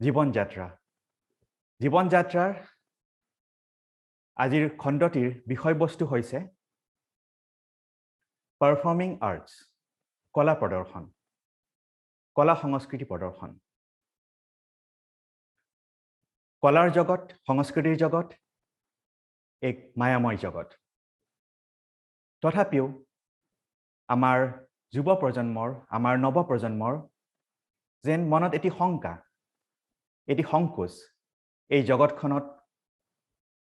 জীৱন যাত্ৰা জীৱন যাত্ৰাৰ আজিৰ খণ্ডটিৰ বিষয়বস্তু হৈছে পাৰফৰ্মিং আৰ্টছ কলা প্ৰদৰ্শন কলা সংস্কৃতি প্ৰদৰ্শন কলাৰ জগত সংস্কৃতিৰ জগত এক মায়াময় জগত তথাপিও আমাৰ যুৱ প্ৰজন্মৰ আমাৰ নৱ প্ৰজন্মৰ যেন মনত এটি শংকা এটি সংকোচ এই জগতখনত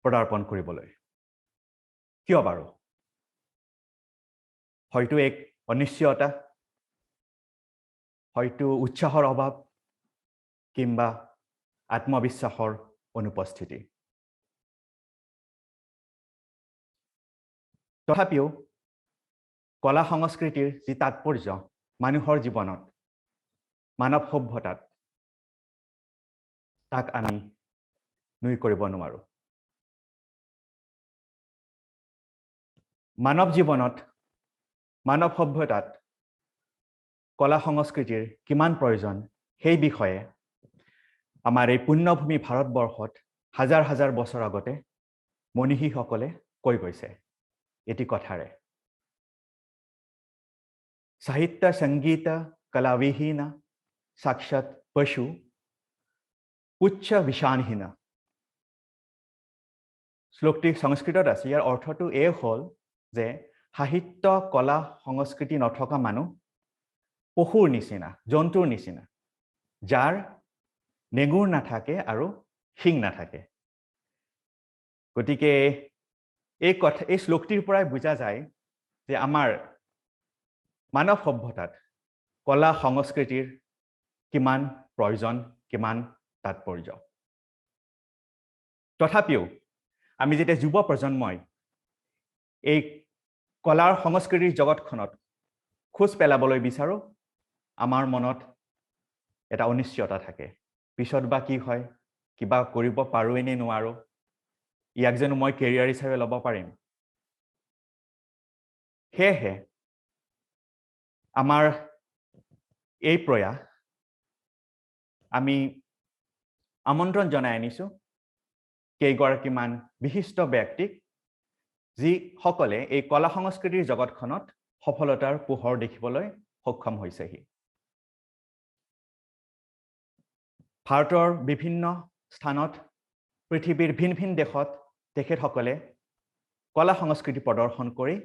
পদাৰ্পণ কৰিবলৈ কিয় বাৰু হয়তো এক অনিশ্চয়তা হয়তো উৎসাহৰ অভাৱ কিংবা আত্মবিশ্বাসৰ অনুপস্থিতি তথাপিও কলা সংস্কৃতিৰ যি তাৎপৰ্য মানুহৰ জীৱনত মানৱ সভ্যতাত তাক আমি নুই কৰিব নোৱাৰো মানৱ জীৱনত মানৱ সভ্যতাত কলা সংস্কৃতিৰ কিমান প্ৰয়োজন সেই বিষয়ে আমাৰ এই পুণ্যভূমি ভাৰতবৰ্ষত হাজাৰ হাজাৰ বছৰ আগতে মনীষীসকলে কৈ গৈছে এটি কথাৰে সাহিত্য সংগীত কলাবিহীন সাক্ষাৎ পশু উচ্চ বিষাণহীন শ্লোকটি সংস্কৃতত আছে ইয়াৰ অৰ্থটো এই হ'ল যে সাহিত্য কলা সংস্কৃতি নথকা মানুহ পশুৰ নিচিনা জন্তুৰ নিচিনা যাৰ নেগুৰ নাথাকে আৰু শিং নাথাকে গতিকে এই শ্লোকটিৰ পৰাই বুজা যায় যে আমাৰ মানৱ সভ্যতাত কলা সংস্কৃতিৰ কিমান প্ৰয়োজন কিমান তাৎপৰ্য তথাপিও আমি যেতিয়া যুৱ প্ৰজন্মই এই কলাৰ সংস্কৃতিৰ জগতখনত খোজ পেলাবলৈ বিচাৰো আমাৰ মনত এটা অনিশ্চয়তা থাকে পিছত বা কি হয় কিবা কৰিব পাৰোঁ নে নোৱাৰো ইয়াক যেন মই কেৰিয়াৰ হিচাপে ল'ব পাৰিম সেয়েহে আমাৰ এই প্ৰয়াস আমি আমন্ত্ৰণ জনাই আনিছো কেইগৰাকীমান বিশিষ্ট ব্যক্তিক যিসকলে এই কলা সংস্কৃতিৰ জগতখনত সফলতাৰ পোহৰ দেখিবলৈ সক্ষম হৈছেহি ভাৰতৰ বিভিন্ন স্থানত পৃথিৱীৰ ভিন ভিন দেশত তেখেতসকলে কলা সংস্কৃতি প্ৰদৰ্শন কৰি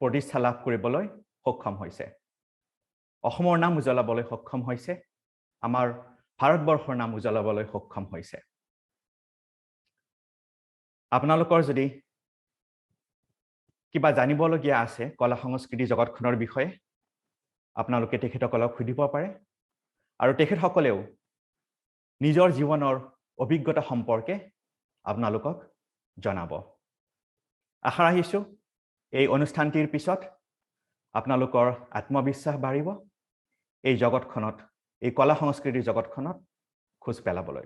প্ৰতিষ্ঠা লাভ কৰিবলৈ সক্ষম হৈছে অসমৰ নাম উজ্বলাবলৈ সক্ষম হৈছে আমাৰ ভাৰতবৰ্ষৰ নাম উজ্বলাবলৈ সক্ষম হৈছে আপোনালোকৰ যদি কিবা জানিবলগীয়া আছে কলা সংস্কৃতি জগতখনৰ বিষয়ে আপোনালোকে তেখেতসকলক সুধিব পাৰে আৰু তেখেতসকলেও নিজৰ জীৱনৰ অভিজ্ঞতা সম্পৰ্কে আপোনালোকক জনাব আশা ৰাখিছো এই অনুষ্ঠানটিৰ পিছত আপোনালোকৰ আত্মবিশ্বাস বাঢ়িব এই জগতখনত এই কলা সংস্কৃতিৰ জগতখনত খোজ পেলাবলৈ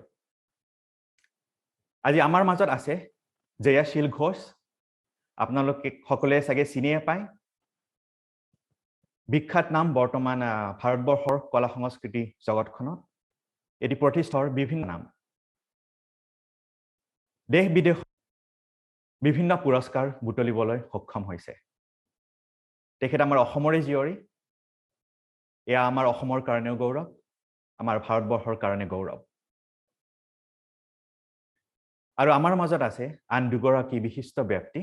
আজি আমাৰ মাজত আছে জয়াশীল ঘোষ আপোনালোকে সকলোৱে চাগে চিনিয়ে পায় বিখ্যাত নাম বৰ্তমান ভাৰতবৰ্ষৰ কলা সংস্কৃতি জগতখনত এটি প্ৰতিষ্ঠাৰ বিভিন্ন নাম দেশ বিদেশ বিভিন্ন পুৰস্কাৰ বুটলিবলৈ সক্ষম হৈছে তেখেত আমাৰ অসমৰে জীয়ৰী এয়া আমাৰ অসমৰ কাৰণেও গৌৰৱ আমাৰ ভাৰতবৰ্ষৰ কাৰণে গৌৰৱ আৰু আমাৰ মাজত আছে আন দুগৰাকী বিশিষ্ট ব্যক্তি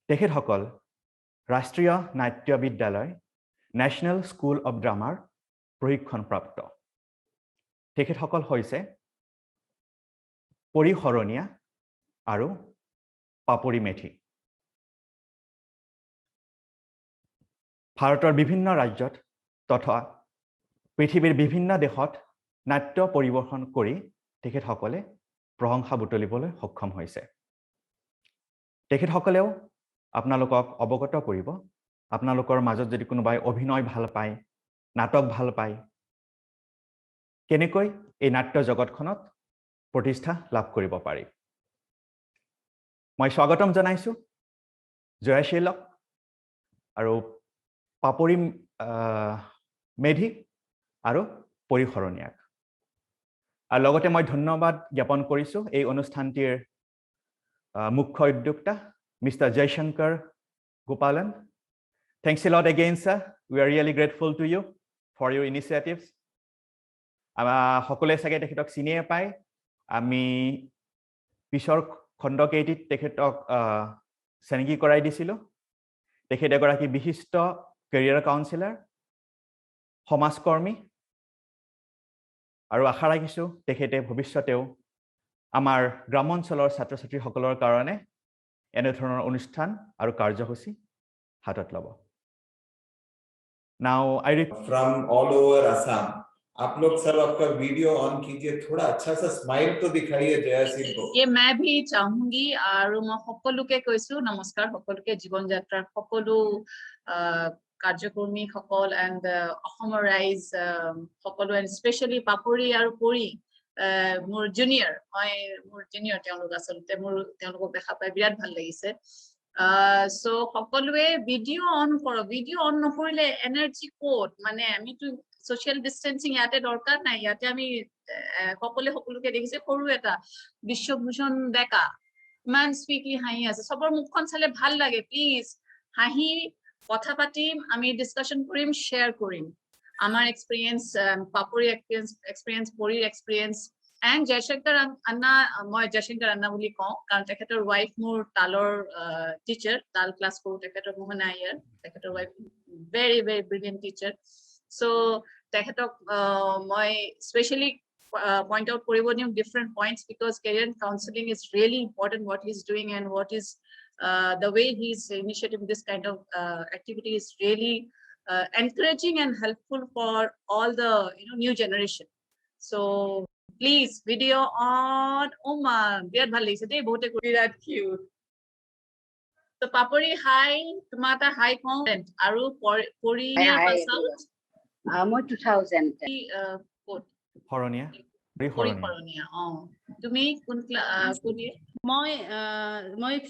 তেখেতসকল ৰাষ্ট্ৰীয় নাট্য বিদ্যালয় নেশ্যনেল স্কুল অৱ ড্ৰামাৰ প্ৰশিক্ষণপ্ৰাপ্ত তেখেতসকল হৈছে পৰী শৰণীয়া আৰু পাপৰি মেধি ভাৰতৰ বিভিন্ন ৰাজ্যত তথা পৃথিৱীৰ বিভিন্ন দেশত নাট্য পৰিৱেশন কৰি তেখেতসকলে প্ৰশংসা বুটলিবলৈ সক্ষম হৈছে তেখেতসকলেও আপোনালোকক অৱগত কৰিব আপোনালোকৰ মাজত যদি কোনোবাই অভিনয় ভাল পায় নাটক ভাল পায় কেনেকৈ এই নাট্য জগতখনত প্ৰতিষ্ঠা লাভ কৰিব পাৰি মই স্বাগতম জনাইছো জয়াশীলক আৰু পাপৰি মেধি আৰু পৰী শৰণীয়াক আৰু লগতে মই ধন্যবাদ জ্ঞাপন কৰিছো এই অনুষ্ঠানটিৰ মুখ্য উদ্যোক্তা Mr. Jaishankar Gopalan. Thanks a lot again, sir. We are really grateful to you for your initiatives. সকলে সাগে তেখেতক চিনিয়ে পায় আমি পিছৰ খণ্ডকেইটিত তেখেতক চেনেগী কৰাই দিছিলোঁ তেখেত এগৰাকী বিশিষ্ট কেৰিয়াৰ কাউন্সিলৰ সমাজকৰ্মী আৰু আশা ৰাখিছোঁ তেখেতে ভৱিষ্যতেও আমাৰ গ্ৰামাঞ্চলৰ ছাত্ৰ ছাত্ৰীসকলৰ কাৰণে এনে ধৰণৰ অনুষ্ঠান আৰু কাৰ্যসূচী হাতত ল'ব Now I from all over Assam आप लोग सब आपका वीडियो ऑन कीजिए थोड़ा अच्छा सा स्माइल तो दिखाइए जया सिंह को ये मैं भी चाहूंगी और मैं সকলোকে কৈছো নমস্কাৰ সকলোকে জীবন যাত্ৰাৰ সকলো কাৰ্যকৰ্মী সকল and অসমৰ ৰাইজ সকলো and especially পাপৰি আৰু পৰি মোৰ জুনিয়ৰ তেওঁলোক আচলতে মোৰ তেওঁলোকক দেখা পাই বিৰাট ভাল লাগিছে so সকলোৱে ভিডিও অন কৰক ভিডিও অন নকৰিলে এনাৰ্জি কোড মানে আমি তো social distancing ইয়াতে দৰকাৰ নাই ইয়াতে আমি সকলোকে দেখিছে সৰু এটা বিশ্বভূষণ ডেকা মান স্পিকি হাঁহি আছে সবৰ মুখখন চালে ভাল লাগে প্লিজ হাঁহি কথা পাতিম আমি ডিসকাশন কৰিম শেয়াৰ কৰিম আমাৰ এক্সপেৰিয়েন্স পাপৰি এক্সপেৰিয়েন্স পৰিৰ এক্সপেৰিয়েন্স and Jaishankar Anna মই Jaishankar Anna বুলি কওঁ কাৰণ তেখেতৰ ওয়াইফ মোৰ তালৰ টিচাৰ তাল ক্লাছ কৰো তেখেতৰ মোহনা আয়াৰ তেখেতৰ wife very very brilliant teacher so তেখেতক মই স্পেশালি point out কৰিব দিম different points because career counseling is really important what he's doing and what is the way he's initiating this kind of activity is really encouraging and helpful for all the new generation so please video on oma birat bhal lagise dei bote birat cute so papori hi tumata hi comment aru poriya pasal মই 2000 code হৰণীয়া হৰণীয়া তুমি কোন কোনে মই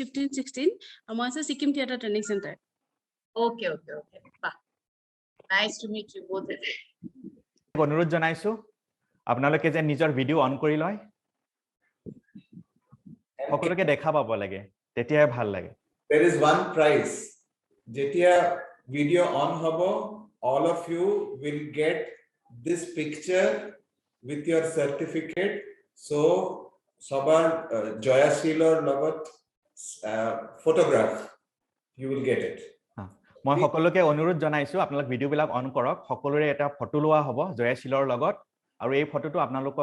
15 16 মই আছে Sikkim theatre training centre okay nice to meet you both অনুৰোধ জনাইছো আপোনালোকে যে নিজৰ ভিডিও অন কৰি লয় সকলোকে দেখা পাব লাগে তেতিয়াই ভাল লাগে there is one prize যেতিয়া ভিডিও অন হ'ব all of you will get this picture with your certificate so sabar joyashilor logot photograph you will get it মই সকলোকে অনুৰোধ জনাইছো আপোনালোক ভিডিও বিলাক অন কৰক সকলোৰে এটা ফটো লোৱা হ'ব জয়াশিলৰ লগত আৰু এই ফটোটো আপোনালোক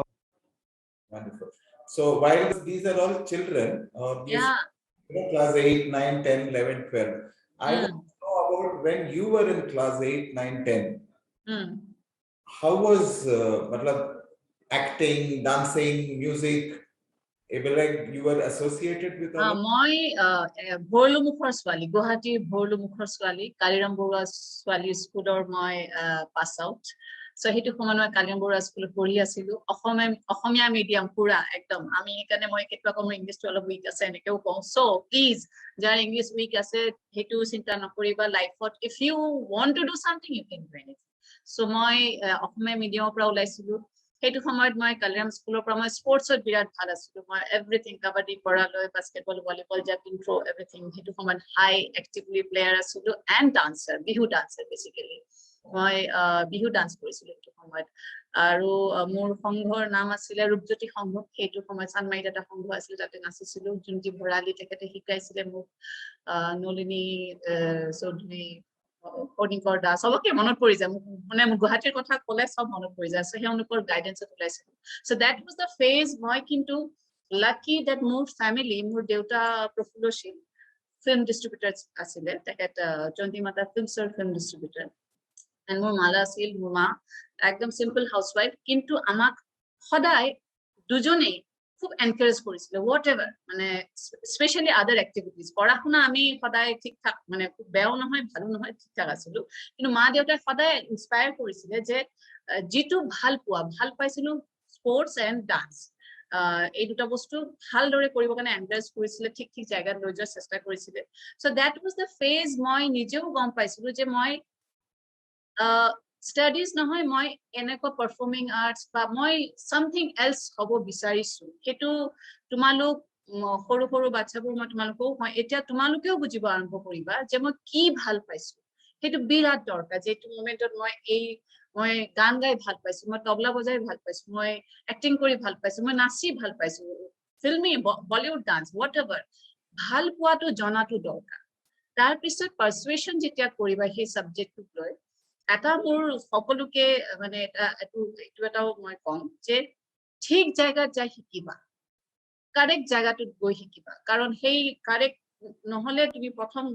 wonderful so while these are all children class 8 9 10 11 12 I want to know about when you were in class 8 9 10 how was matlab acting dancing music like you were associated with all মই ভৰলুমুখৰ ছোৱালী গুৱাহাটী ভৰলুমুখৰ ছোৱালী কালিৰাম বৰুৱা ছোৱালী স্কুলৰ মই পাস আউট সো হেতু সময় মই কালিৰাম বৰুৱা স্কুলত পঢ়ি আছিলো অসমীয়া মিডিয়াম পুৰা একদম আমি এখানে মই কেতবা কম ইংলিশটো অলপ উইক আছে এনেকেও কওঁ সো প্লিজ যাৰ ইংলিশ উইক আছে হেতু চিন্তা নকৰিবা লাইফত if you want to do something you can do anything so মই অসমীয়া মিডিয়ামৰ পৰা ওলাইছিলো হেতু সময়ত মই কালিৰাম স্কুলৰ পৰা মই স্পৰ্টছত বিৰাট ভাল আছিলো মই এভৰিথিং কাবাডী পৰা লৈ basketball volleyball jumping throw everything হেতু সময়ত হাই এক্টিভলি প্লেয়াৰ আছিলো and dancer Bihu dancer basically মই বিহু ডান্স কৰিছিলো হেতু সময়ত আৰু মোৰ সংঘৰ নাম আছিল ৰূপজ্যোতি সংঘ হেতু সময়ত সানমাইত এটা সংঘ আছিল তাতে নাচিছিলো জুনজি ভৰালি তেখেতে শিকাইছিলে মোক নলিনী চৌধুৰী অনিকৰ দাস সবকে মনত পৰি যায় মানে গুৱাহাটীৰ কথা ক'লে সব মনত পৰি যায় সো হেওনকৰ গাইডেন্সত ওলাইছিল so that was the phase মই কিন্তু লাকি দ্যাট মোৰ ফ্যামিলি মোৰ দেউতা প্ৰফুল্লশীল ফিল্ম ডিস্ট্ৰিবিউটৰ আছিলে তেখেত চন্দিমাতা ফিল্মছৰ ফিল্ম ডিস্ট্ৰিবিউটৰ and মোৰ মালা আছিল মোৰ মা একদম সিম্পল হাউসৱাইফ কিন্তু আমাক সদায় দুজনেই খুব এনকাৰেজ কৰিছিল whatever মানে স্পেশালি আদাৰ এক্টিভিটিজ পঢ়াশুনা আমি সদায় ঠিকঠাক মানে খুব বেয়াও নহয় ভালো নহয় ঠিকঠাক আছিল কিন্তু মা দেউতাই সদায় ইনস্পায়াৰ কৰিছিল যে জিতু ভাল পাইছিল স্পৰ্টছ এণ্ড ডান্স এই দুটা বস্তু ভালদৰে কৰিব কাৰণে এনকাৰেজ কৰিছিল ঠিক জায়গাত লৈ যোৱাৰ চেষ্টা কৰিছিল so that was the phase মই নিজেও গম পাইছিলো যে মই ষ্টাডিজ নহয় মই এনেকুৱা পাৰফৰ্মিং আৰ্টছ বা মই সামথিং এলছ হ'ব বিচাৰিছো সেইটো তোমালোক সৰু সৰু বাচ্চাবোৰ মই তোমালোকক মই এতিয়া তোমালোকেও বুজিব আৰম্ভ কৰিবা যে মই কি ভাল পাইছো সেইটো বিৰাট দৰকাৰ যেটো মোমেন্টত মই গান গাই ভাল পাইছো মই তবলা বজাই ভাল পাইছো মই এক্টিং কৰি ভাল পাইছো মই নাচি ভাল পাইছো ফিল্মি বলিউড ডান্স হোৱাটএভাৰ ভাল পোৱাটো জনাটো দৰকাৰ তাৰ পিছত পাৰসুৱেশ্যন যেতিয়া কৰিবা সেই সাবজেক্টটোক লৈ এটা মোৰ সকলোকে মানে এটাও মই কম যে ঠিক জায়গাত যাই শিকিবা কাৰেক্ট জায়গাটোত গৈ শিকিবা কাৰণ সেই কাৰেক্ট নহলে তুমি প্ৰথম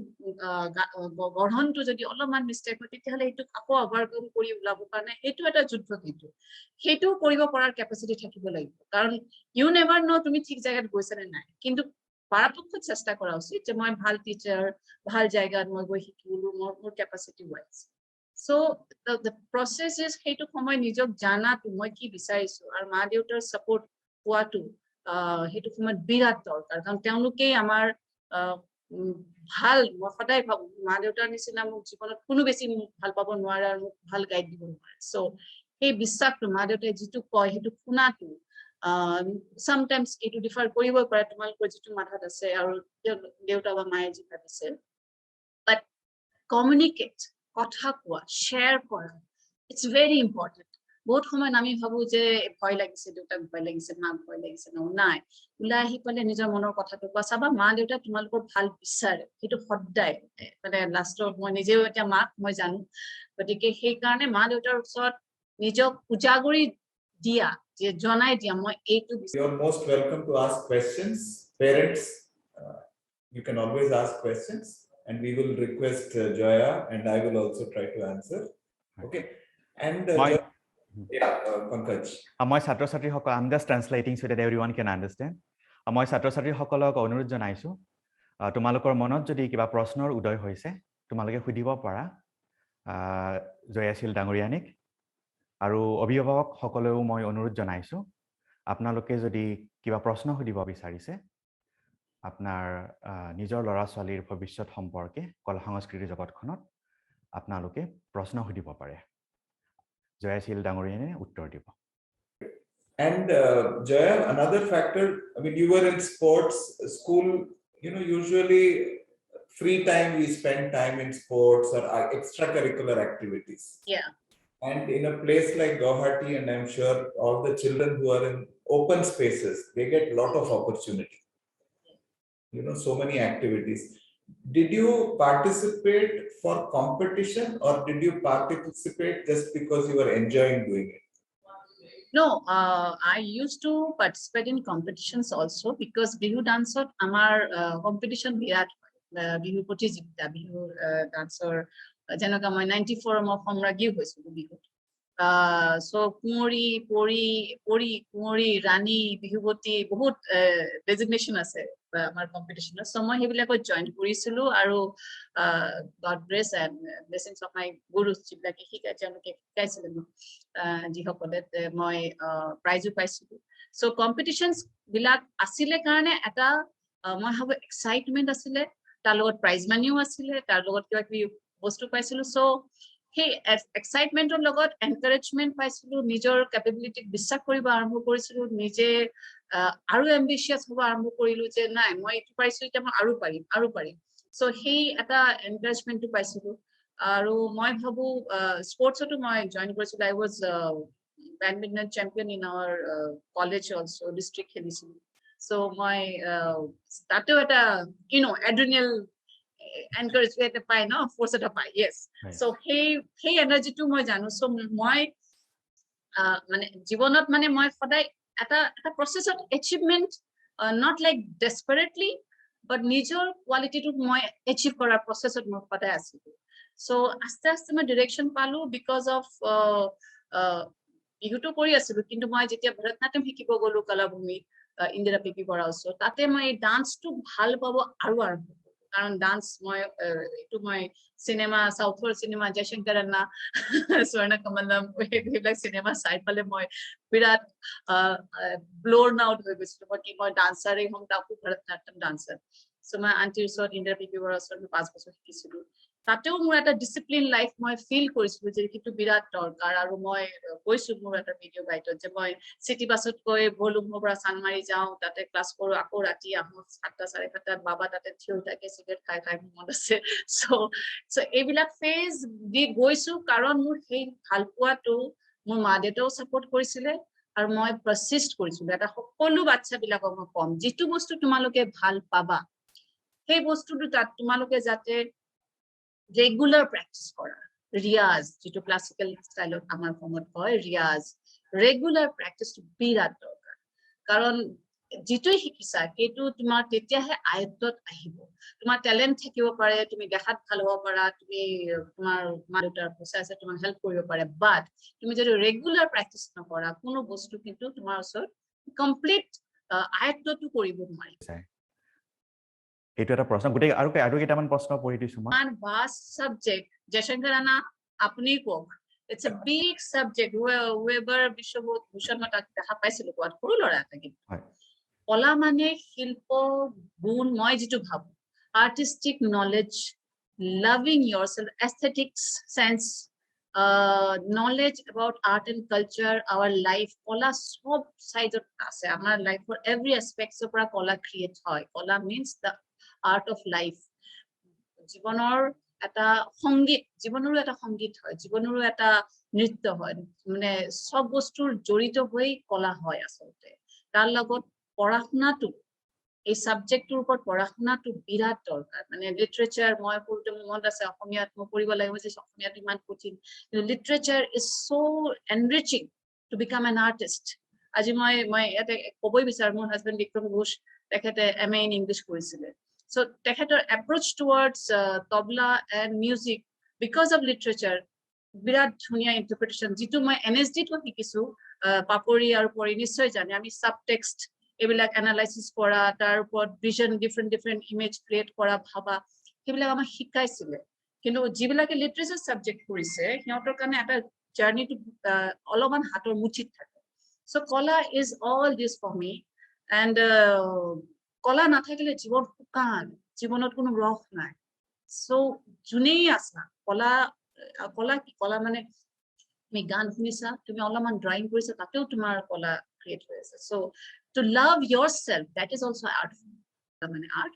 গঢ়নটো যদি অলপমান মিষ্টেক হয় তেতিয়াহলে এইটো আকৌ অভাৰকাম কৰি ওলাব কাৰণে এইটো এটা যুদ্ধ সেইটো কৰিব পৰাৰ কেপাচিটি থাকিব লাগিব কাৰণ ইউ নেভাৰ নো তুমি ঠিক জায়গাত গৈছা নে নাই কিন্তু পৰাপক্ষত চেষ্টা কৰা উচিত যে মই ভাল টিচাৰ ভাল জায়গাত মই গৈ শিকিলো মোৰ capacity wise So the process is সেইটো সময় নিজক জানাটো মই কি বিচাৰিছো আৰু মা দেউতাৰ সাপোৰ্ট পোৱাটো সেইটো সময়ত বিৰাট দৰকাৰ কাৰণ তেওঁলোকে আমাৰ ভাল মই সদায় ভাবো মা দেউতাৰ নিচিনা মোক জীৱনত কোনো বেছি ভাল পাব নোৱাৰে আৰু মোক ভাল গাইড দিব নোৱাৰে সো সেই বিশ্বাসটো মা দেউতাই যিটো কয় সেইটো শুনাটো sometimes এইটো ডিফাৰ কৰিব পাৰে তোমালোকৰ যিটো মাথাত আছে আৰু দেউতা বা মায়ে যি ভাবিছে but communicate কথা কোৱা শ্বেয়াৰ কৰা ইটস ভেৰি ইম্পৰ্টেণ্ট বহুত সময় আমি ভাবো যে ভয় লাগিছে দেউতাক ভয় লাগিছে মাক ভয় লাগিছে নাই ওলাই আহি পেলাই নিজৰ মনৰ কথাটো কোৱা চাবা মা দেউতা তোমালোকৰ ভাল বিচাৰে সেইটো সদায় মানে লাষ্টত মই নিজেও এতিয়া মাক মই জানো গতিকে সেইকাৰণে মা দেউতাৰ ওচৰত নিজক উজাগৰি দিয়া যে জনাই দিয়া মই এইটো You are most welcome to ask questions. Parents, you can always ask questions. And we will request Joya, and I will also try to answer. Okay. And Pankaj. মই ছাত্ৰ-ছাত্ৰীসকল I'm just translating so that everyone can understand. মই ছাত্ৰ-ছাত্ৰীসকলক অনুৰোধ জনাইছো তোমালোকৰ মনত যদি কিবা প্ৰশ্নৰ উদয় হৈছে তোমালোকে সুধিব পাৰা জয়াশীল ডাঙৰীয়ানিক আৰু অভিভাৱক সকলেও মই অনুৰোধ জনাইছো আপোনালোকে যদি কিবা প্ৰশ্ন সুধিব বিচাৰিছে আপোনাৰ নিজৰ ল'ৰা ছোৱালীৰ ভৱিষ্যত সম্পৰ্কে কলা সংস্কৃতিৰ জগতখনত আপোনালোকে প্ৰশ্ন সুধিব পাৰে জয়াশীল ডাঙৰীয়ানে উত্তৰ দিব And Jaya, another factor, I mean, you were in sports school, usually free time we spend time in sports or extracurricular activities. Yeah. And in a place like Guwahati, and I'm sure all the children who are in open spaces, they get a lot of opportunity. So many activities. Did you participate for competition or did you participate just because you were enjoying doing it? No, I used to participate in competitions also because Bihu dancer, amar competition birat Bihu protijogita Bihu dancer janoka moi 94 mo homragi hoisu Bihu so kumori pori kumori rani bihuboti bahut designation ase amar competition so moi hebilakot join korisilu aru God bless and blessings of my gurus jiblake hikai janoke hikaisile ji hokole moi prize paisilu so competitions bilak asile karone eta moi have excitement asile tar logot prize money asile tar logot kiba ki bostu paisilu so hey excitement or logot encouragement paisilu nijor capability বিশ্বাস কৰিব আৰম্ভ কৰিছিলো নিজে আৰু ambitious হ'ব আৰম্ভ কৰিলো যে নাই মই এইটো পাইছো এতিয়া মই আৰু পাৰিম so hey এটা encouragement to পাইছিলো আৰু মই ভাবো স্পৰ্টছটো মই জয়েন কৰিছিলো I was badminton champion in our college also district খেলিছিলো so মই তাতো এটা adrenal encourage it পাই ন force এটা পাই yes so hey energy to মই জানো so মই মানে জীৱনত মানে মই সদায় এটা process of achievement not like desperately but নিজৰ quality to মই achieve কৰাৰ process of মই সদায় আছিলো so আস্তে আস্তে মই direction পালো because of বিহুটো কৰি আছিলো কিন্তু মই যেতিয়া ভৰতনাট্যম শিকিব গলো কলাভূমি ইন্দিৰা পিপি বৰা ওচৰত তাতে মই ডান্সটো ভাল পাব আৰু আৰম্ভ কাৰণ ডান্স মই এইটো মই সিনেমা সাউথৰ সিনেমা জয়শংকৰ আন্না স্বৰ্ণ কমলম এইবিলাক সিনেমা চাই পালে মই বিৰাট ব্লোন আউট হৈ গৈছিলো মই ডান্সাৰেই হম তাকো ভৰতনাট্যম ডান্সাৰ so মই আন্টিৰ ওচৰত ইন্দিৰা পিপি বৰাৰ ওচৰত 5 বছৰ শিকিছিলো তাতেও মোৰ এটা ডিসিপ্লিন লাইফ মই ফিল কৰিছিলো যে সেইটো বিৰাট দৰকাৰ আৰু মই কৈছো মোৰ এটা ভিডিঅ' বাইটত যে মই চিটি বাছত গৈ ভলুমৰ পৰা চানমাৰি যাওঁ তাতে ক্লাছ কৰো আকৌ ৰাতি আহো 7টা 7:30 বাবা তাতে থিয় থাকে চিগাৰেট খাই খাই মনত আছে সো এইবিলাক ফেজ দি গৈছো কাৰণ মোৰ সেই ভাল পোৱাটো মোৰ মা দেউতাও সাপোৰ্ট কৰিছিলে আৰু মই পাৰসিষ্ট কৰিছিলো এটা সকলো বাচ্চাবিলাকক মই কম যিটো বস্তু তোমালোকে ভাল পাবা সেই বস্তুটো তাত তোমালোকে যাতে রেগুলার প্র্যাকটিস করা রিয়াজ যেটা ক্লাসিক্যাল স্টাইলত আমার ফর্মত হয় রিয়াজ রেগুলার প্র্যাকটিসটো বিৰাট দৰকাৰ কাৰণ যিটোই শিকিছা সেইটো তোমাৰ তেতিয়াহে আয়ত্তত আহিব তোমাৰ ট্যালেন্ট থাকিব পাৰে তুমি দেখাত ভাল হ'ব পাৰা তুমি তোমাৰ মা দেউতাৰ পইচা আছে তোমাক হেল্প কৰিব পাৰে বাট তুমি যদি ৰেগুলাৰ প্ৰ্যাকটিস নকৰা কোনো বস্তু কিন্তু তোমাৰ ওচৰত কমপ্লিট আয়ত্তটো কৰিব নোৱাৰি এইটো এটা প্ৰশ্ন গোটেই আৰু কেইটামান প্ৰশ্ন পঢ়ি দিছো মই one vast subject Jaishankar Rana apni kok it's a big subject Weber Bishobhushan ma tak দেখা পাইছিল কোৱাত সৰু ল'ৰা এটা কিন্তু কলা মানে শিল্প গুণ মই যেটো ভাবো artistic knowledge loving yourself aesthetics sense knowledge about art and culture our life কলা সব সাইডত আছে আমাৰ লাইফৰ every aspects of পৰা কলা ক্ৰিয়েট হয় কলা means the art of life জীৱনৰ এটা সংগীত জীৱনৰো এটা সংগীত হয় জীৱনৰো এটা নৃত্য হয় মানে সব বস্তুৰ জড়িত হৈ কলা হয় আসলতে তাৰ লগত পঢ়াশুনাটো এই সাবজেক্টৰ ওপৰত পঢ়াশুনাটো বিৰাট দৰকাৰ মানে লিটাৰেচাৰ মই পঢ়িতে মনত আছে অসমীয়াত মই পঢ়িব লাগিব যে অসমীয়াত ইমান কঠিন literature is so enriching to become an artist আজি মই ইয়াতে ক'বই বিচাৰো মোৰ হাজবেণ্ড বিক্ৰম ঘোষ তেখেতে MA in English কৰিছিলে So তেখেতৰ approach towards tabla and music because of literature বিৰাট ধুনীয়া interpretation যিটো মই NSD তো শিকিছো পাপৰি আৰু পৰি নিশ্চয় জানে আমি subtext এইবিলাক analysis কৰা তাৰ ওপৰত vision different image create কৰা ভাবা সেইবিলাক আমাক শিকাইছিলে কিন্তু যিবিলাকে literature subject কৰিছে সিহঁতৰ কাৰণে এটা জাৰ্নি টু অলপমান হাতৰ মুঠিত থাকে so কলা is all this for me and কলা নাথাকিলে জীবন শুকান জীবনত কোনো ৰস নাই সো জুনেই আছা কলা কি কলা মানে তুমি গান শুনিছা তুমি অলপমান ড্ৰয়িং কৰিছা তাতেও তোমাৰ কলা ক্ৰিয়েট হৈ আছে so to love yourself that is also art মানে art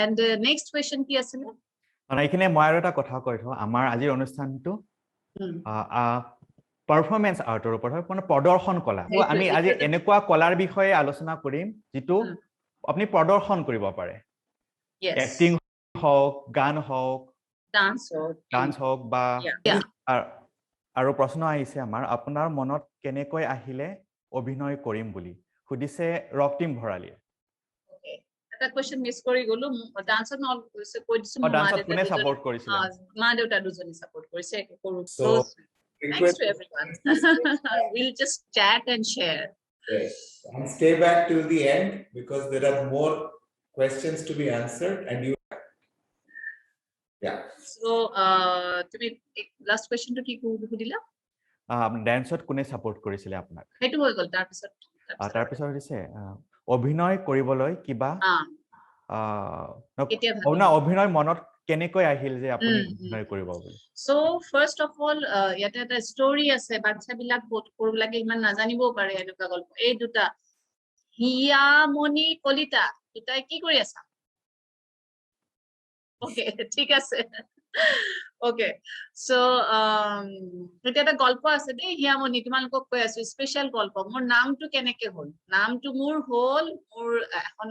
and next question কি আছিল মানে এইখিনি মই আৰু এটা কথা কৈ থওঁ আমাৰ আজিৰ অনুষ্ঠানটো পাৰফৰ্মেন্স আৰ্টৰ ওপৰত হয় মানে প্ৰদৰ্শন কলা আমি আজি এনেকুৱা কলাৰ বিষয়ে আলোচনা কৰিম যিটো আপুনি প্ৰদৰ্শন কৰিব পাৰে এক্টিং হওক গান হওক ডান্স হওক বা আৰু প্ৰশ্ন আহিছে আমাৰ আপোনাৰ মনত কেনেকৈ আহিলে অভিনয় কৰিম বুলি সুধিছে ৰক্তিম ভৰালী এটা কোৱেশ্চন মিছ কৰি গলো ডান্সত নল কৈ দিছো ডান্সত কোনে সাপোৰ্ট কৰিছিল মা দেউতা দুজনী সাপোৰ্ট কৰিছে কৰো thanks to everyone we'll just chat and share yes and stay back till the end because there are more questions to be answered and you yeah so তুমি last question to কি সুধিলা ডান্সত কোনে support কৰিছিল আপোনাক হেতু হৈ গল তাৰ পিছত হৈছে অভিনয় কৰিবলৈ কিবা অভিনয় মনত কেনেকৈ আহিল যে আপুনি অভিনয় কৰিব বুলি সো ফাৰ্স্ট অফ অল ইয়াতে এটা ষ্টৰী আছে বাচ্চাবিলাক সৰুবিলাকে ইমান নাজানিবও পাৰে এনেকুৱা গল্প এই দুটা হিয়ামণি কলিতা দুটাই কি কৰি আছা ওকে ঠিক আছে ওকে সো এটা এটা গল্প আছে দেই হিয়ামণি তোমালোকক কৈ আছো স্পেশাল গল্প মোৰ নামটো কেনেকে হল নামটো মোৰ হল মোৰ এখন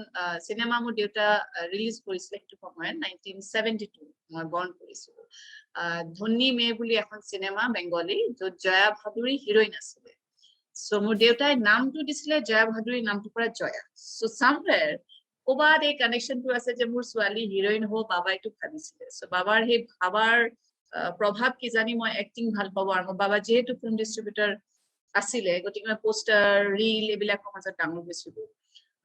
সিনেমা মোৰ দেউতা ৰিলিজ কৰিছিল সেইটো সময়ত 1972 মই বৰ্ণ কৰিছিলো ধনী মে বুলি এখন সিনেমা বেংগলী য'ত জয়া ভাদুৰী হিৰোইন আছিলে সো মোৰ দেউতাই নামটো দিছিলে জয়া ভাদুৰী নামটো পৰা জয়া সো সামৱেৰ ক'বাত এই কানেকশ্যনটো আছে যে মোৰ ছোৱালী হিৰোইন হ'ব বাবাইটো ভাবিছিলে সো বাবাৰ সেই ভাবাৰ প্ৰভাৱ কি জানি মই এক্টিং ভাল পাব আৰু বাবা যেহেতু ফিল্ম ডিস্ট্ৰিবিউটৰ আছিলে গতিকে মই পোষ্টাৰ ৰীল এইবিলাকৰ মাজত ডাঙৰ হৈছিলো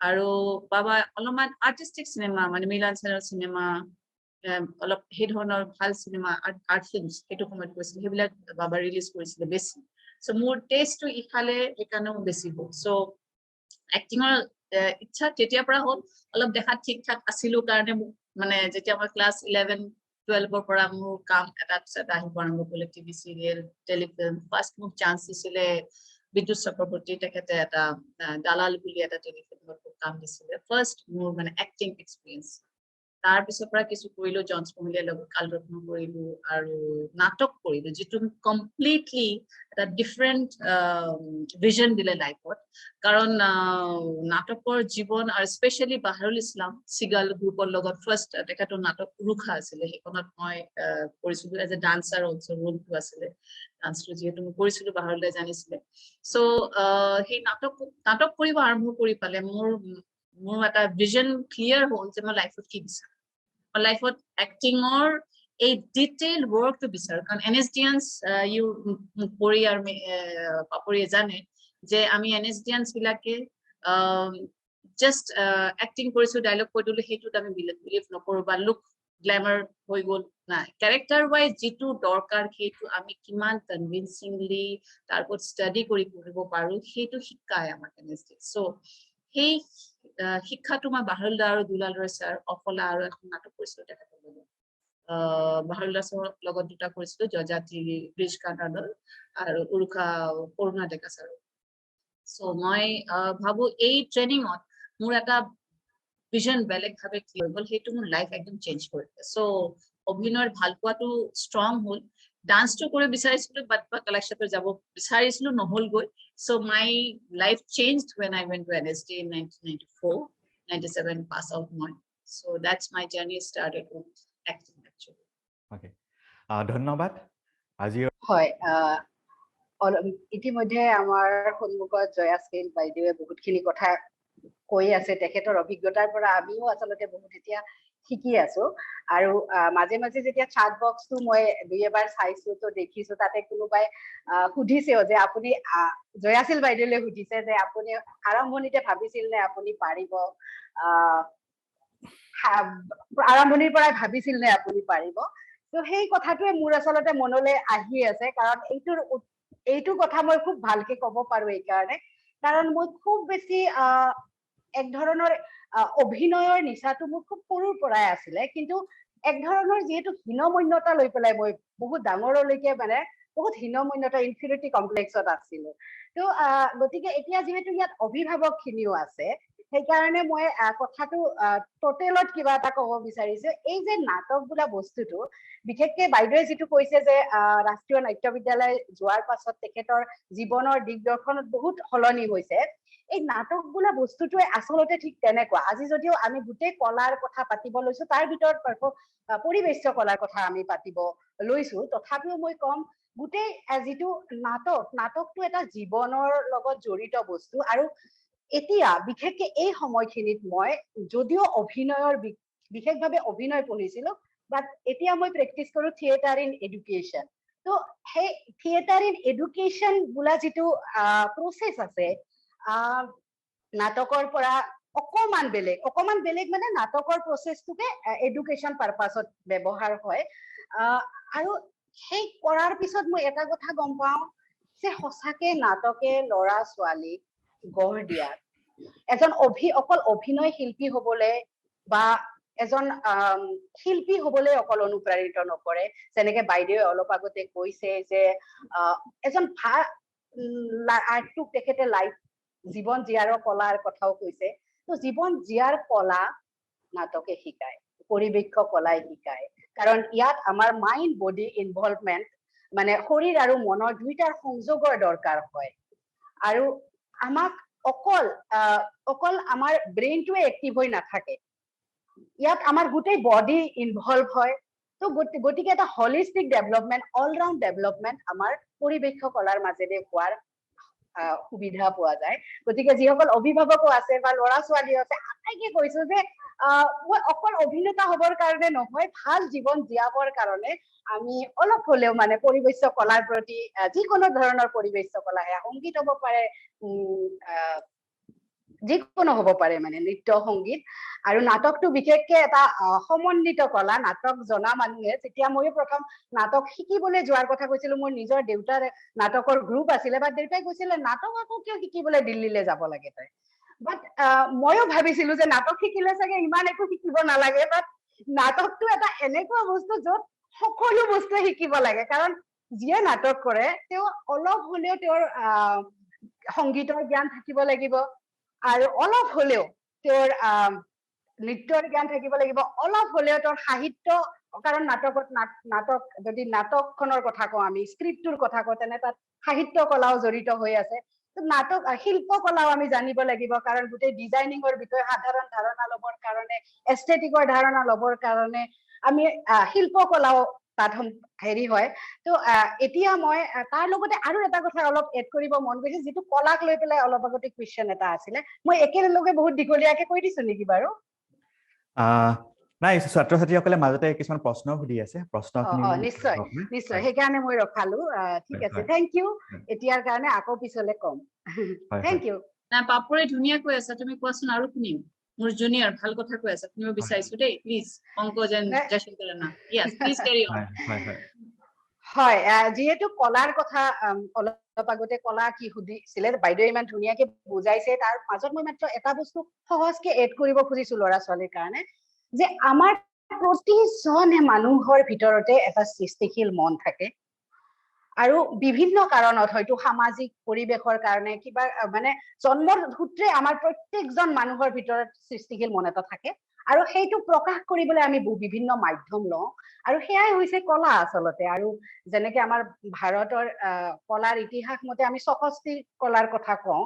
আৰু বাবা অলপমান আৰ্টিষ্টিক চিনেমা মানে মিলান চেনৰ চিনেমা অলপ সেই ধৰণৰ ভাল চিনেমা আৰ্ট ফিল্মছ সেইটো সময়ত কৰিছিল সেইবিলাক বাবা ৰিলিজ কৰিছিলে বেছি সো মোৰ টেষ্টটো ইফালে সেইকাৰণেও বেছি হ'ল সো এক্টিঙৰ ইচ্ছা তেতিয়াৰ পৰা হ'ল অলপ দেখাত ঠিক ঠাক আছিলো কাৰণে মানে যেতিয়া মই ক্লাছ 11 12ৰ পৰা মোৰ কাম এটা আহিব আৰম্ভ কৰিলে টিভি চিৰিয়েল টেলিফিল্ম ফাৰ্ষ্ট মোক চান্স দিছিলে বিদ্যুৎ চক্ৰৱৰ্তী তেখেতে এটা দালাল বুলি এটা টেলিফিল্মত কাম দিছিলে ফাৰ্ষ্ট মোৰ মানে এক্টিং এক্সপিৰিয়েঞ্চ তাৰ পিছৰ পৰা কিছু কৰিলো জনছ পমিলিয়াৰ লগত কালৰত্ন কৰিলো আৰু নাটক কৰিলো যিটো কমপ্লিটলি এটা ডিফাৰেণ্ট ভিজন দিলে লাইফত কাৰণ নাটকৰ জীৱন আৰু স্পেচিয়েলি বাহৰুল ইছলাম চিগাল গ্ৰুপৰ লগত ফাৰ্ষ্ট তেখেতৰ নাটক উৰুখা আছিলে সেইখনত মই কৰিছিলো এজ এ ডান্সাৰ অলছো ৰোলটো আছিলে ডান্সটো যিহেতু মই কৰিছিলো বাহৰুলে জানিছিলে চ' সেই নাটক কৰিব আৰম্ভ কৰি পালে মোৰ এটা ভিজন ক্লিয়াৰ হ'ল যে মই লাইফত কি বিচাৰোঁ লাইফত এক্টিঙৰ এই ডিটেইল ৱৰ্কটো বিচাৰোঁ কাৰণ NSDians ইউ পৰি আৰু পাপৰিয়ে জানে যে আমি NSDians বিলাকে জাষ্ট এক্টিং কৰিছো ডায়লগ কৈ দিলো সেইটোত আমি বিলিভ নকৰো বা লুক গ্ল্যামাৰ হৈ গ'ল নাই কেৰেক্টাৰ ৱাইজ যিটো দৰকাৰ সেইটো আমি কিমান কনভিনচিংলি তাৰ ওপৰত ষ্টাডি কৰি কৰিব পাৰো সেইটো শিকায় আমাক NSD চ' সেই শিক্ষাটো মই বাহৰুল দা আৰু দুলাল ৰয় ছাৰ অফলা আৰু এখন নাটক কৰিছিলো তেখেতৰ লগত বাহৰুল দাৰ লগত দুটা কৰিছিলো জজাতি ব্ৰিজ কানাডল আৰু উৰুখা কৰুণা ডেকা ছাৰ চ' মই ভাবো এই ট্ৰেইনিঙত মোৰ এটা ভিজন বেলেগ ভাৱে ক্লিয়াৰ হ'ল সেইটো মোৰ লাইফ একদম চেঞ্জ কৰিলে চ' অভিনয়ৰ ভাল পোৱাটো ষ্ট্ৰং হ'ল ডান্সটো কৰিব বিচাৰিছিলো বাট কালেকশ্যনটো যাব বিচাৰিছিলো নহ'লগৈ so' my life changed when I went to NSD in 1994-97 pass out মই so that's my journey started with acting actually okay ধন্যবাদ আজি হয় ইতিমধ্যে আমাৰ সন্মুখত জয়াশ্ৰীল বাইদেৱে বহুতখিনি কথা কৈ আছে তেখেতৰ অভিজ্ঞতাৰ পৰা আমিও আচলতে বহুত এতিয়া শিকি আছো আৰু মাজে মাজে যেতিয়া চাট বক্সটো মই দুই এবাৰ চাইছো তো দেখিছো তাতে কোনোবাই সুধিছেও যে আপুনি জয়াশ্ৰীল বাইদেউলে সুধিছে যে আপুনি আৰম্ভণিতে ভাবিছিল নে আপুনি পাৰিব আৰম্ভণিৰ পৰাই ভাবিছিল নে আপুনি পাৰিব তো সেই কথাটোৱে মোৰ আচলতে মনলৈ আহি আছে কাৰণ এইটো কথা মই খুব ভালকে ক'ব পাৰো এইকাৰণে কাৰণ মই খুব বেছি এক ধৰণৰ অভিনয়ৰ নিচাটো মোৰ খুব সৰুৰ পৰাই আছিলে কিন্তু এক ধৰণৰ যিহেতু হীনমন্যতা লৈ পেলাই মই বহুত ডাঙৰলৈকে মানে বহুত হীনমন্যতা ইনফিৰিটি কমপ্লেক্সত আছিলো তো গতিকে এতিয়া যিহেতু ইয়াত অভিভাৱকখিনিও আছে সেইকাৰণে মই কথাটো টোটেলত কিবা এটা ক'ব বিচাৰিছো এই যে নাটক বোলা বস্তুটো বিশেষকে বাইদেৱে যিটো কৈছে যে ৰাষ্ট্ৰীয় নাট্য বিদ্যালয় যোৱাৰ পাছত তেখেতৰ জীৱনৰ দিগদৰ্শনত বহুত সলনি হৈছে এই নাটক বোলা বস্তুটোৱে আচলতে ঠিক তেনেকুৱা আজি যদিও আমি গোটেই কলাৰ কথা পাতিব লৈছো তাৰ ভিতৰত পৰিবেশ্য কলাৰ কথা আমি পাতিব লৈছো তথাপিও মই কম গোটেই যিটো নাটকটো এটা জীৱনৰ লগত জড়িত বস্তু আৰু এতিয়া বিশেষকে এই সময়খিনিত মই যদিও অভিনয়ৰ বিশেষভাৱে অভিনয় পঢ়িছিলো বাট এতিয়া মই প্ৰেক্টিচ কৰো থিয়েটাৰ ইন এডুকেশ্যন তো সেই থিয়েটাৰ ইন এডুকেশ্যন বোলা যিটো প্ৰচেছ আছে নাটকৰ পৰা অকমান বেলেগ মানে নাটকৰ প্ৰচেছটোকে এডুকেশ্যন পাৰপাছত ব্যৱহাৰ হয় আৰু সেই কৰাৰ পিছত মই এটা কথা গম পাওঁ যে সঁচাকে নাটকে ল'ৰা ছোৱালীক গঢ় দিয়াত এজন অকল অভিনয় শিল্পী হবলৈ বা এজন শিল্পী হবলৈ অকল অনুপ্ৰাণিত নকৰে যেনেকে বাইদেৱে অলপ আগতে কৈছে যে এজন ভাল আৰ্টটোক তেখেতে লাইফ জীৱন জীয়াৰৰ কলাৰ কথাও কৈছে তো জীৱন জীয়াৰ কলা নাটকে শিকায় পৰিৱেশ কলাই শিকায় কাৰণ ইয়াত আমাৰ মাইণ্ড বডি ইনভলভমেণ্ট মানে শৰীৰ আৰু মনৰ দুইটাৰ সংযোগৰ দৰকাৰ হয় আৰু আমাক অকল আমাৰ ব্ৰেইনটোৱে এক্টিভ হৈ নাথাকে ইয়াত আমাৰ গোটেই বডি ইনভলভ হয় তো গতিকে এটা হলিষ্টিক ডেভেলপমেণ্ট অলৰাউণ্ড ডেভেলপমেণ্ট আমাৰ পৰিৱেশ কলাৰ মাজেৰে হোৱাৰ সুবিধা পোৱা যায় গতিকে যিসকল অভিভাৱকো আছে বা ল'ৰা ছোৱালীও আছে আটাইকে কৈছো যে মই অকল অভিনেতা হবৰ কাৰণে নহয় ভাল জীৱন জীয়াবৰ কাৰণে আমি অলপ হলেও মানে পৰিবেশ কলাৰ প্ৰতি যিকোনো ধৰণৰ পৰিবেশ কলা সংগীত হ'ব পাৰে যিকোনো হ'ব পাৰে মানে নৃত্য সংগীত আৰু নাটকটো বিশেষকে এটা সমন্বিত কলা নাটক জনা মানুহে যেতিয়া মই প্ৰথম নাটক শিকিবলৈ যোৱাৰ কথা কৈছিলো মোৰ নিজৰ দেউতাৰ নাটকৰ গ্ৰুপ আছিলে বা দেউতাই কৈছিলে নাটক আকৌ কিয় শিকিবলৈ দিল্লীলৈ যাব লাগে তই বাট ময়ো ভাবিছিলো যে নাটক শিকিলে চাগে ইমান একো শিকিব নালাগে বাট নাটকটো এটা এনেকুৱা বস্তু য'ত সকলো বস্তু শিকিব লাগে কাৰণ যিয়ে নাটক কৰে তেওঁ অলপ হ'লেও তেওঁৰ সংগীতৰ জ্ঞান থাকিব লাগিব আৰু অলপ হ'লেও তেওঁৰ নৃত্যৰ জ্ঞান থাকিব লাগিব অলপ হ'লেও তেওঁৰ সাহিত্য কাৰণ নাটক যদি নাটকখনৰ কথা কওঁ আমি স্ক্ৰিপ্টটোৰ কথা কওঁ তেনে তাত সাহিত্য কলাও জড়িত হৈ আছে নাটক শিল্পকলাও আমি জানিব লাগিব কাৰণ গোটেই ডিজাইনিঙৰ বিষয়ে সাধাৰণ ধাৰণা ল'বৰ কাৰণে এস্থেটিকৰ ধাৰণা ল'বৰ কাৰণে আমি শিল্পকলাও তাত হেৰি হয় তো এতিয়া মই তাৰ লগতে আৰু এটা কথা অলপ এড কৰিব মন গৈছে যিটো কলাক লৈ পেলাই অলপ আগতে কুৱেশ্যন এটা আছিলে মই একেলগে বহুত দীঘলীয়াকে কৈ দিছো নেকি বাৰু নাই ছাত্ৰ ছাত্ৰীসকলে মাজতে কিছুমান প্ৰশ্ন সুধি আছে প্ৰশ্নখিনি নিশ্চয় নিশ্চয় সেইকাৰণে মই ৰখালো ঠিক আছে থেংক ইউ এতিয়াৰ কাৰণে আকৌ পিছলে কম থেংক ইউ না পাপৰে ধুনীয়া কৈ আছা তুমি কোৱাচোন আৰু শুনিম মোৰ জুনিয়ৰ ভাল কথা কৈ আছা তুমি বিচাৰিছো দেই please Pankaj and Jaishankar Rana yes please carry on হয় যেহেতু কলাৰ কথা অলপ আগতে কলা কি সুধিছিলে বাইদেউ ইমান ধুনীয়াকে বুজাইছে তাৰ মাজত মই মাত্ৰ এটা বস্তু সহজকে এড কৰিব খুজিছো ল'ৰা ছোৱালীৰ কাৰণে যে আমাৰ প্ৰতিজনে মানুহৰ ভিতৰতে এটা সৃষ্টিশীল মন থাকে আৰু বিভিন্ন কাৰণত হয়তো সামাজিক পৰিৱেশৰ কাৰণে কিবা মানে জন্মৰ সূত্ৰে আমাৰ প্ৰত্যেকজন মানুহৰ ভিতৰত সৃষ্টিশীল মন এটা থাকে আৰু সেইটো প্ৰকাশ কৰিবলৈ আমি বিভিন্ন মাধ্যম লওঁ আৰু সেয়াই হৈছে কলা আচলতে আৰু যেনেকে আমাৰ ভাৰতৰ কলাৰ ইতিহাস মতে আমি চৌষষ্ঠি কলাৰ কথা কওঁ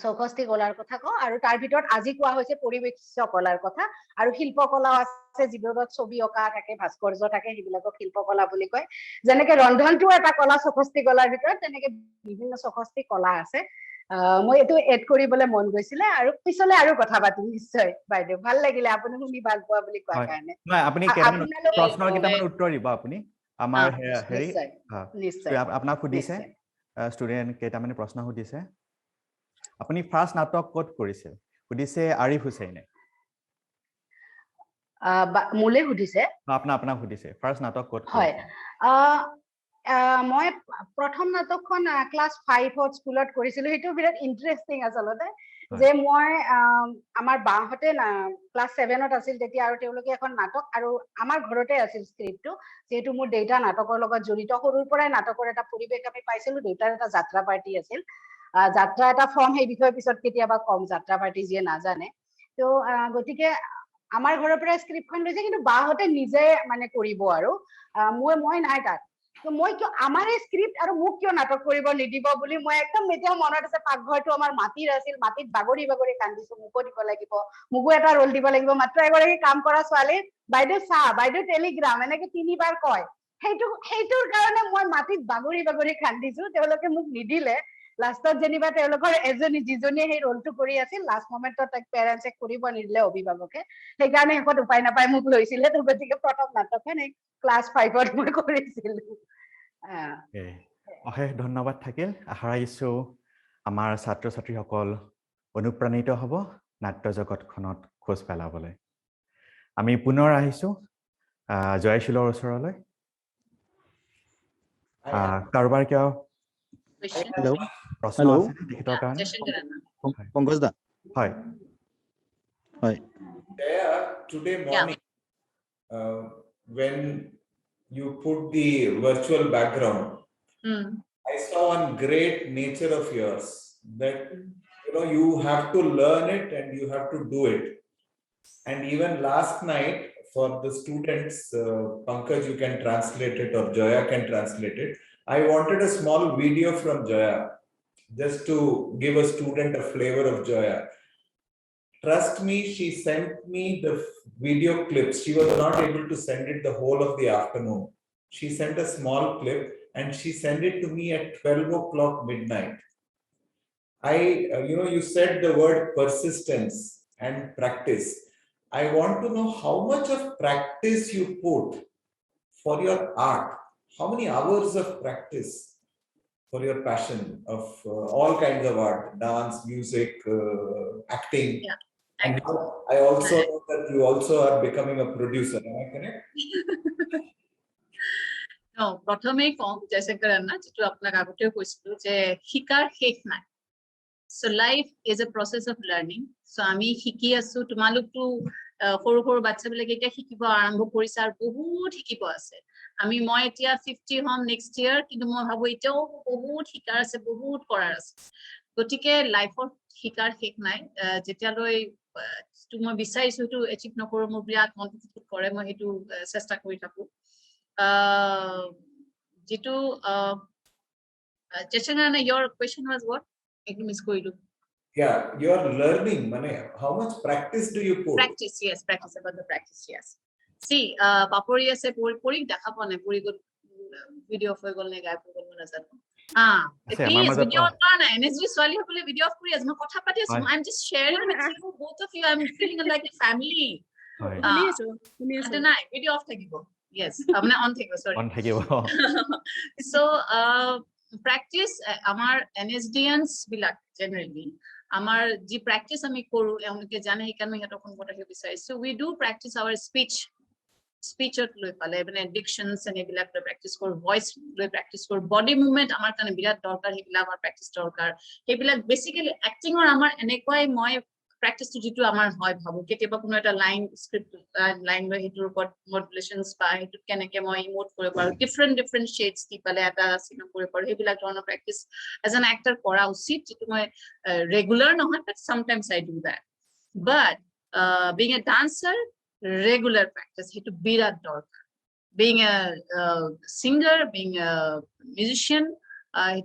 চৌষষ্ঠি কলাৰ কথা কওঁ আৰু তাৰ ভিতৰত আজি কোৱা হৈছে পৰিৱেশ কলাৰ কথা আৰু শিল্পকলাও আছে যিবোৰত ছবি অঁকা থাকে ভাস্কৰ্য থাকে সেইবিলাকক শিল্পকলা বুলি কয় যেনেকে ৰন্ধনটো এটা কলা চৌষষ্ঠি কলাৰ ভিতৰত তেনেকে বিভিন্ন চৌষষ্ঠি কলা আছে মই এইটো এড কৰিবলৈ মন গৈছিলে আৰু পিছলে আৰু কথা পাতিম নিশ্চয় বাইদেউ ভাল লাগিলে আপুনি শুনি ভাল পোৱা বুলি কোৱাৰ কাৰণে নাই আপুনি প্ৰশ্নৰ কেইটামান উত্তৰ দিব আপুনি আমাৰ হেৰি নিশ্চয় আপোনাক সুধিছে ষ্টুডেণ্ট কেইটামানে প্ৰশ্ন সুধিছে আপুনি ফাৰ্ষ্ট নাটক ক'ত কৰিছিল সুধিছে আৰিফ হুছেইনে মোলে সুধিছে আপোনাক সুধিছে ফাৰ্ষ্ট নাটক ক'ত হয় মই প্ৰথম নাটকখন ক্লাছ 5ত স্কুলত কৰিছিলো সেইটো বিৰাট ইন্টাৰেষ্টিং আচলতে যে মই আমাৰ বাহঁতে ক্লাছ 7ত আছিল তেতিয়া আৰু তেওঁলোকে এখন নাটক আৰু আমাৰ ঘৰতে আছিল স্ক্ৰিপ্টটো যেহেতু মোৰ দেউতা নাটকৰ লগত জড়িত সৰুৰ পৰাই নাটকৰ এটা পৰিৱেশ আমি পাইছিলো দেউতাৰ এটা যাত্ৰা পাৰ্টি আছিল যাত্ৰা এটা ফৰ্ম সেই বিষয়ে পিছত কেতিয়াবা কম যাত্ৰা পাৰ্টি যিয়ে নাজানে তো গতিকে আমাৰ ঘৰৰ পৰা স্ক্ৰিপ্টখন লৈছে কিন্তু বাহঁতে নিজে মানে কৰিব আৰু মই নাই তাত তো মই কিয় আমাৰ এই স্ক্ৰিপ্ট আৰু মোক কিয় নাটক কৰিব নিদিব বুলি মই একদম এতিয়াও মনত আছে পাকঘৰটো আমাৰ মাটিৰ আছিল মাটিত বাগৰি বাগৰি কান্দিছো মোকো দিব লাগিব মোকো এটা ৰোল দিব লাগিব মাত্ৰ এগৰাকী কাম কৰা ছোৱালী বাইদেউ চাহ বাইদেউ টেলিগ্ৰাম এনেকে 3বাৰ কয় সেইটোৰ কাৰণে মই মাটিত বাগৰি বাগৰি কান্দিছো তেওঁলোকে মোক নিদিলে লাষ্টত যেনিবা তেওঁলোকৰ যিজনীয়ে সেই ৰোলটো কৰি আছিল লাষ্ট মমেণ্টত তাইক পেৰেণ্টছে কৰিব নিদিলে অভিভাৱকে সেইকাৰণে শেষত উপায় নাপাই মোক লৈছিলে তো গতিকে প্ৰথম নাটকখন ক্লাছ 5ত মই কৰিছিলো অশেষ ধন্যবাদ থাকিল আশা ৰাখিছো আমাৰ ছাত্ৰ ছাত্ৰীসকল অনুপ্ৰাণিত হ'ব নাট্য জগতখনত খোজ পেলাবলৈ আমি পুনৰ আহিছো জয়শীলৰ ওচৰলৈ কাৰোবাৰ কিয় প্ৰশ্ন আছে তেখেতৰ কাৰণে পংকজ দা হয় today morning when you put the virtual background I saw one great nature of yours that you have to learn it and you have to do it and even last night for the students Pankaj you can translate it or Joya can translate it I wanted a small video from Joya just to give a student a flavor of Joya trust me she sent me the video clips she was not able to send it the whole of the afternoon she sent a small clip and she sent it to me at 12 o'clock midnight you said the word persistence and practice I want to know how much of practice you put for your art how many hours of practice for your passion of all kinds of art dance music acting and I also know that you also are becoming a producer am I correct no প্ৰথমেই কম জয়শংকৰ ৰাণা যেটো আপোনাক আগতেও কৈছিলো যে শিকাৰ শেষ নাই so life is a process of learning so আমি শিকি আছো তোমালোকটো সৰু সৰু বাচ্চাবিলাকে এতিয়া শিকিব আৰম্ভ কৰিছে আৰু বহুত শিকিব আছে মই এতিয়া 50 হ'ম নেক্সট ইয়াৰ কিন্তু মই ভাবো এতিয়াও বহুত শিকাৰ আছে বহুত কৰাৰ আছে গতিকে লাইফৰ শিকাৰ শেষ নাই যেতিয়ালৈ মই বিচাৰিছো সেইটো এচিভ নকৰো মোৰ বিৰাট মনটো কৰে মই সেইটো চেষ্টা কৰি থাকো যেটো Cheshana, your question was what? I miss koilu. Yeah, you are learning. Mane, how much practice do you put? Practice, yes, practice about the practice, yes. See, Papori se puri dakha pone puri go video of gol ne gaya gol na jano. Please video on na NSG swali hole video of puri as ma kotha pati asu. I'm just sharing with you both of you. I'm feeling like a family. Video off thakibo. Yes, amne on thakibo, sorry. On thakibo. So, practice amar NSDians bilak generally amar ji practice ami koru eunike jane hekane heto kon kotha he bisai so we do practice our speech at loi pale even dictions and ebilak practice kor voice loi practice kor body movement amar kane birat dorkar hebila amar practice dorkar hebilak basically acting or amar enekwai moi practice to jitu amar hoy bhabu ketiba kono eta line script line loi hetur upor modulations ba hetu keneke moi emote kore paru different shades ti pale eta sino kore paru hebilak dhoroner practice as an actor kora uchit jitu moi regular nohoy but sometimes I do that but being a dancer regular practice hetu birat dorkar being a singer being a musician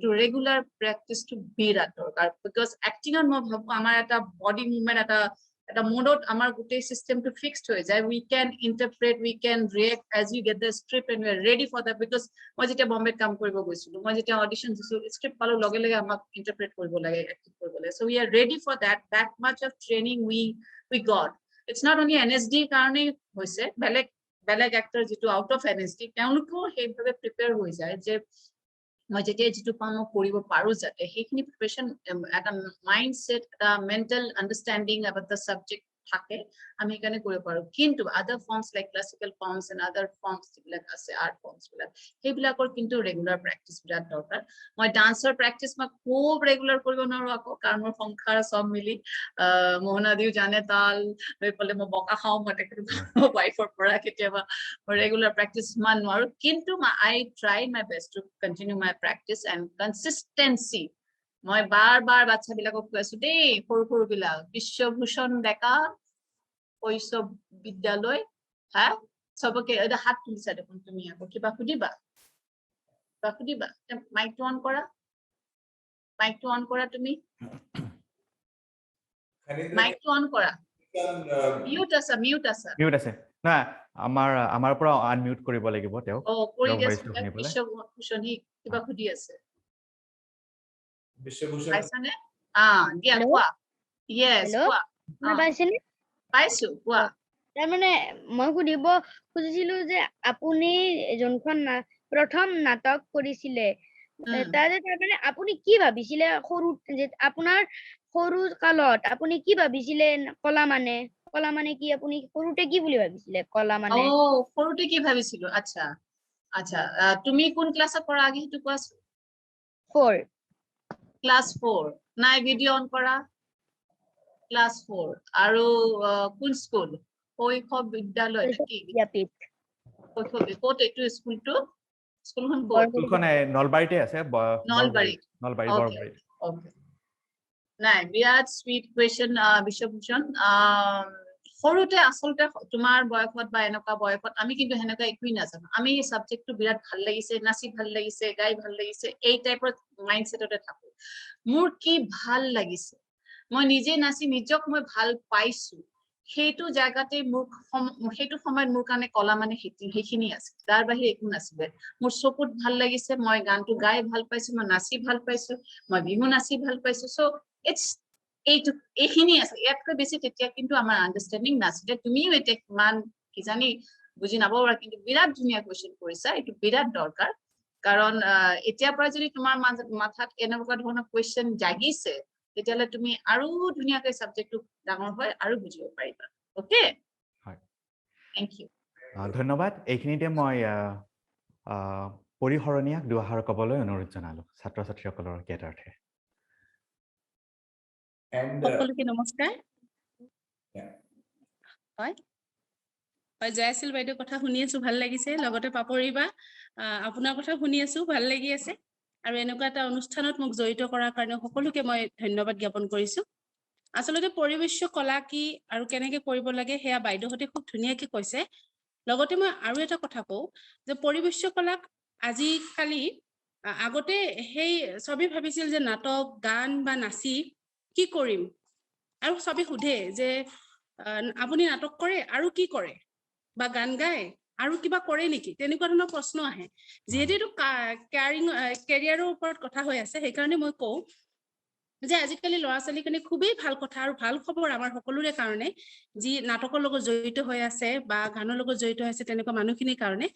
to regular practice to be that dorkar because acting on moi bhabu amar eta body movement eta mode amar gote system to fixed hoye jay we can interpret we can react as you get the script and we are ready for that because moi jeta Bombay kam koribo goisilu moi jeta audition disu script palo loge loge amak interpret koribo lage acting koribo lage so we are ready for that much of training we got it's not only NSD karone hoise beleg actor jitu out of NSD tenuko he bhabe prepare hoye jay je মই যেতিয়া যেটো পাম কৰিব পাৰো যাতে হেখিনি preparation এটা mindset এটা mental আন্ডাৰস্ট্যান্ডিং about the subject থাকে আমি এখানে কৰিব পাৰো কিন্তু other forms like classical forms and other forms বিলাক আছে art forms বিলাক হেবিলাকৰ কিন্তু ৰেগুলাৰ প্ৰ্যাকটিস বিৰাট দৰকাৰ মই ডান্সৰ প্ৰ্যাকটিস মই খুব ৰেগুলাৰ কৰিব নোৱাৰো আকৌ কাৰণ মোৰ সংখাৰ সব মিলি মোহনাদিও জানে তাল লৈ পলে মই বকা খাও মই ওয়াইফৰ পৰা কেতিয়াবা ৰেগুলাৰ প্ৰ্যাকটিস মান নোৱাৰো কিন্তু I try my best to continue my practice and consistency মই বাৰ বাচ্চা বিলাকক কৈছো দেই সৰু বিলাক বিশ্বভূষণ ডেকা কৈশব বিদ্যালয় হ্যাঁ সবকে এটা হাত তুলিছা দেখোন তুমি আকৌ কিবা খুদিবা মাইকটো অন কৰা তুমি মাইকটো অন কৰা মিউট আছে না আমাৰ পৰা আনমিউট কৰিব লাগিব তেও কৰি দিছো বিশ্বভূষণ কিবা খুদি আছে Vishwabhushan. পাইছানে দিয়া কোৱা yes কোৱা পাইছো কোৱা তাৰ মানে মই সুধিব খুজিছিলো যে আপুনি যোনখন প্ৰথম নাটক কৰিছিলে তাতে তাৰ মানে আপুনি কি ভাবিছিলে সৰু যে আপোনাৰ সৰু কালত আপুনি কি ভাবিছিলে কলা মানে কি আপুনি সৰুতে কি বুলি ভাবিছিলে কলা মানে সৰুতে কি ভাবিছিলো আচ্ছা তুমি কোন ক্লাছত পঢ়া আগে হেতু কোৱাছো 4 ক্লাস 4 নাই ভিডিও অন কৰা ক্লাস 4 আৰু কোন স্কুল শৈশৱ বিদ্যালয় কি শৈশৱ কোট এটো স্কুলখন কোট স্কুলখন নলবাৰীতে আছে নলবাৰী বৰবাৰী ওকে নাই বিৰাট সুইট কোৱেশ্চন বিশ্বভূষণ সৰুতে আসলতে তোমাৰ বয়সত বা এনেকুৱা বয়সত আমি কিন্তু হেনেকা একোই নাজানো আমি সাবজেক্টটো বিৰাট ভাল লাগিছে নাচি ভাল লাগিছে গাই ভাল লাগিছে এই টাইপৰ মাইন্ডসেটতে থাকো মোৰ কি ভাল লাগিছে মই নিজে নাচি নিজক মই ভাল পাইছো সেইটো জায়গাতে মোৰ সেইটো সময়ত মোৰ কাৰণে কলা মানে হেখিনি আছে তাৰ বাহিৰে একো নাছিলে মোৰ চকুত ভাল লাগিছে মই গানটো গাই ভাল পাইছো মই নাচি ভাল পাইছো মই বিহু নাচি ভাল পাইছো সো ইটস এইখিনি আছে ইয়াতকৈ বেছি তেতিয়া কিন্তু আমাৰ আন্ডাৰস্ট্যান্ডিং নাছিলে তুমিও এটা কিমান কি জানি বুজি নাপাবা কিন্তু বিৰাট ধুনীয়া কোৱেশ্চন কৰিছা এইটো বিৰাট দৰকাৰ কাৰণ এতিয়া পৰা যদি তোমাৰ মাথাত এনেকুৱা ধৰণৰ কোৱেশ্চন জাগিছে তেতিয়ালে তুমি আৰু ধুনীয়াকৈ সাবজেক্টটো ডাঙৰ হয় আৰু বুজিব পাৰিবা ওকে হয় থ্যাংক ইউ ধন্যবাদ এইখিনিতে মই পৰিহৰণীয়াক দুআষাৰ ক'বলৈ অনুৰোধ জনালো ছাত্ৰ ছাত্ৰীসকলৰ জ্ঞাতাৰ্থে And সকলোকে নমস্কাৰ হয় হয় জয়াশীল বাইদেউৰ কথা শুনি আছো ভাল লাগিছে লগতে পাপৰিবা আপোনাৰ কথা শুনি আছো ভাল লাগি আছে আৰু এনেকুৱা এটা অনুষ্ঠানত মোক জড়িত কৰাৰ কাৰণে সকলোকে মই ধন্যবাদ জ্ঞাপন কৰিছো আচলতে পৰিবেশ্য কলা কি আৰু কেনেকে কৰিব লাগে সেয়া বাইদেউহঁতে খুব ধুনীয়াকে কৈছে লগতে মই আৰু এটা কথা কওঁ যে পৰিবেশ্য কলাক আজিকালি আগতে সেই সবে ভাবিছিল যে নাটক গান বা নাচি কি কৰিম আৰু সবে সোধে যে আপুনি নাটক কৰে আৰু কি কৰে বা গান গায় আৰু কিবা কৰে নেকি তেনেকুৱা ধৰণৰ প্ৰশ্ন আহে যিহেতু কেৰিয়াৰৰ ওপৰত কথা হৈ আছে সেইকাৰণে মই কওঁ যে আজিকালি ল'ৰা ছোৱালীৰ কাৰণে খুবেই ভাল কথা আৰু ভাল খবৰ আমাৰ সকলোৰে কাৰণে যি নাটকৰ লগত জড়িত হৈ আছে বা গানৰ লগত জড়িত হৈ আছে তেনেকুৱা মানুহখিনিৰ কাৰণে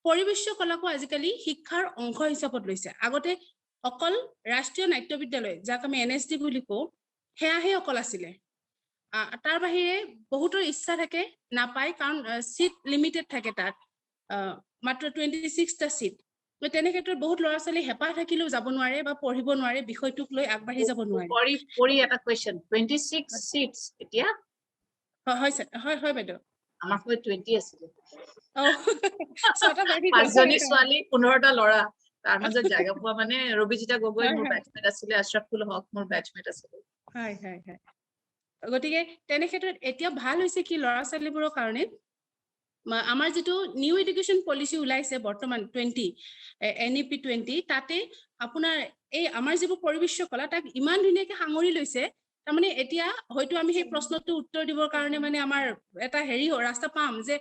পৰিবেশ্য কলাকো আজিকালি শিক্ষাৰ অংশ হিচাপত লৈছে আগতে অকল ৰাষ্ট্ৰীয় নাট্য বিদ্যালয় যাক আমি NSD বুলি কওঁ সেয়াহে অকল আছিলে তাৰ বাহিৰে বহুতৰ ইচ্ছা থাকে নাপায় কাৰণ সিট লিমিটেড থাকে তাত মাত্ৰ 26টা সিট তেনে ক্ষেত্ৰত বহুত ল'ৰা ছোৱালী হেঁপাহ থাকিলেও যাব নোৱাৰে বা পঢ়িব নোৱাৰে বিষয়টোক লৈ আগবাঢ়ি যাব নোৱাৰে পৰি এটা কোৱেশ্চন 26 সিটস এতিয়া হয় স্যাৰ হয় বাইদেউ আমাৰ হৈ 20 আছিল ছটা বাঢ়ি গ'ল পাঁচজনী ছোৱালী 15টা ল'ৰা তাৰ মাজত জায়গা পোৱা মানে ৰবিজিতা গগৈ মোৰ হয়। বেটচমেট আছিলে আশৰাফুল হক মোৰ বেটচমেট আছিলে হয় গতিকে তেনে ক্ষেত্ৰত এতিয়া ভাল হৈছে কি ল'ৰা ছোৱালীবোৰৰ কাৰণে আমাৰ যিটো নিউ এডুকেশ্যন পলিচি ওলাইছে বৰ্তমান 20 NEP 20 তাতে আপোনাৰ এই আমাৰ যিবোৰ পৰিবেশ্য কলা তাক ইমান ধুনীয়াকে সাঙুৰি লৈছে তাৰমানে এতিয়া হয়তো আমি সেই প্ৰশ্নটো উত্তৰ দিবৰ কাৰণে মানে আমাৰ এটা ৰাস্তা পাম যে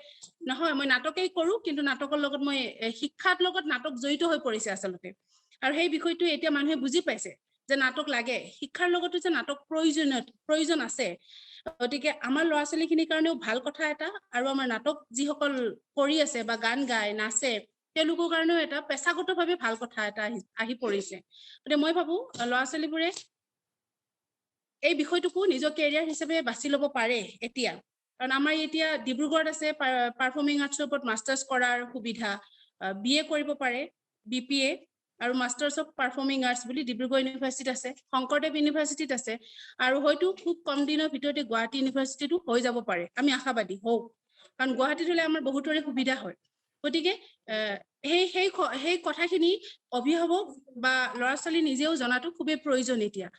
নহয় মই নাটকেই কৰো কিন্তু নাটকৰ লগত মই শিক্ষাৰ লগত নাটক জড়িত হৈ পৰিছে আচলতে আৰু সেই বিষয়টো এতিয়া মানুহে বুজি পাইছে যে নাটক লাগে শিক্ষাৰ লগতো যে নাটক প্ৰয়োজন আছে গতিকে আমাৰ ল'ৰা ছোৱালীখিনিৰ কাৰণেও ভাল কথা এটা আৰু আমাৰ নাটক যিসকল কৰি আছে বা গান গায় নাচে তেওঁলোকৰ কাৰণেও এটা পেছাগতভাৱে ভাল কথা এটা আহি পৰিছে গতিকে মই ভাবো ল'ৰা ছোৱালীবোৰে এই বিষয়টোকো নিজৰ কেৰিয়াৰ হিচাপে বাছি ল'ব পাৰে এতিয়া কাৰণ আমাৰ এতিয়া ডিব্ৰুগড়ত আছে পাৰফৰ্মিং আৰ্টছৰ ওপৰত মাষ্টাৰ্ছ কৰাৰ সুবিধা BA কৰিব পাৰে BPA আৰু মাষ্টাৰ্ছ অফ পাৰফৰ্মিং আৰ্টছ বুলি ডিব্ৰুগড় ইউনিভাৰ্চিটিত আছে শংকৰদেৱ ইউনিভাৰ্চিটিত আছে আৰু হয়তো খুব কম দিনৰ ভিতৰতে গুৱাহাটী ইউনিভাৰ্চিটিতো হৈ যাব পাৰে আমি আশাবাদী হওক কাৰণ গুৱাহাটীত হলে আমাৰ বহুতৰে সুবিধা হয় গতিকে সেই কথাখিনি অভিভাৱক বা ল'ৰা ছোৱালী নিজেও জনাটো খুবেই প্ৰয়োজন এতিয়া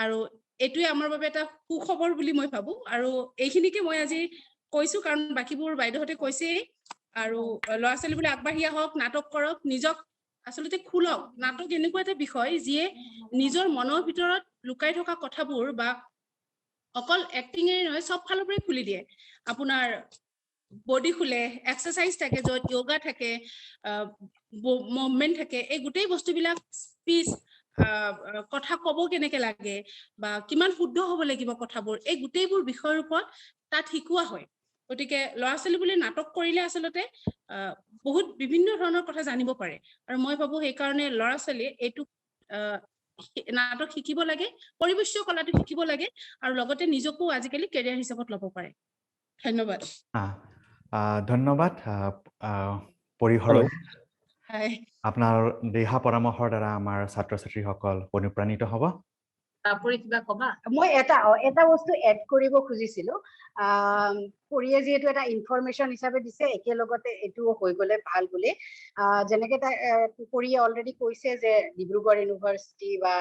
আৰু এইটোৱে আমাৰ বাবে এটা সুখবৰ বুলি মই ভাবো আৰু এইখিনিকে মই আজি কৈছো কাৰণ বাকিবোৰ বাইদেউহঁতে কৈছেই আৰু ল'ৰা ছোৱালীবোৰে আগবাঢ়ি আহক নাটক কৰক নিজক আচলতে খুলক নাটক এনেকুৱা এটা বিষয় যিয়ে নিজৰ মনৰ ভিতৰত লুকাই থকা কথাবোৰ বা অকল এক্টিঙেৰে নহয় সব ফালৰ পৰাই খুলি দিয়ে আপোনাৰ বডি খুলে এক্সাৰসাইজ থাকে য'ত যোগা থাকে মুভমেন্ট থাকে এই গোটেই বস্তুবিলাক স্পিচ কথা কব কেনেকে লাগে বা কিমান শুদ্ধ হ'ব লাগিব কথাবোৰ এই গোটেইবোৰ বিষয়ৰ ওপৰত তাত শিকোৱা হয় গতিকে ল'ৰা ছোৱালী বুলি নাটক কৰিলে আচলতে বহুত বিভিন্ন ধৰণৰ কথা জানিব পাৰে আৰু মই ভাবো সেইকাৰণে ল'ৰা ছোৱালীয়ে এইটো নাটক শিকিব লাগে পৰিবেশ্য কলাটো শিকিব লাগে আৰু লগতে নিজকো আজিকালি কেৰিয়াৰ হিচাপত ল'ব পাৰে ধন্যবাদ ধন্যবাদ পৰিহৰৈ আপোনাৰ দিহা পৰামৰ্শৰ দ্বাৰা আমাৰ ছাত্ৰ ছাত্ৰীসকল অনুপ্ৰাণিত হ'ব তাপৰি কিবা কবা মই এটা বস্তু এড কৰিব খুজিছিলো পৰিয়ে যিহেতু এটা ইনফৰমেশ্যন হিচাপে দিছে একেলগতে এইটো হৈ গলে ভাল বুলি যেনেকে পৰিয়ে অলৰেডি কৈছে যে ডিব্ৰুগড় ইউনিভাৰ্চিটি বা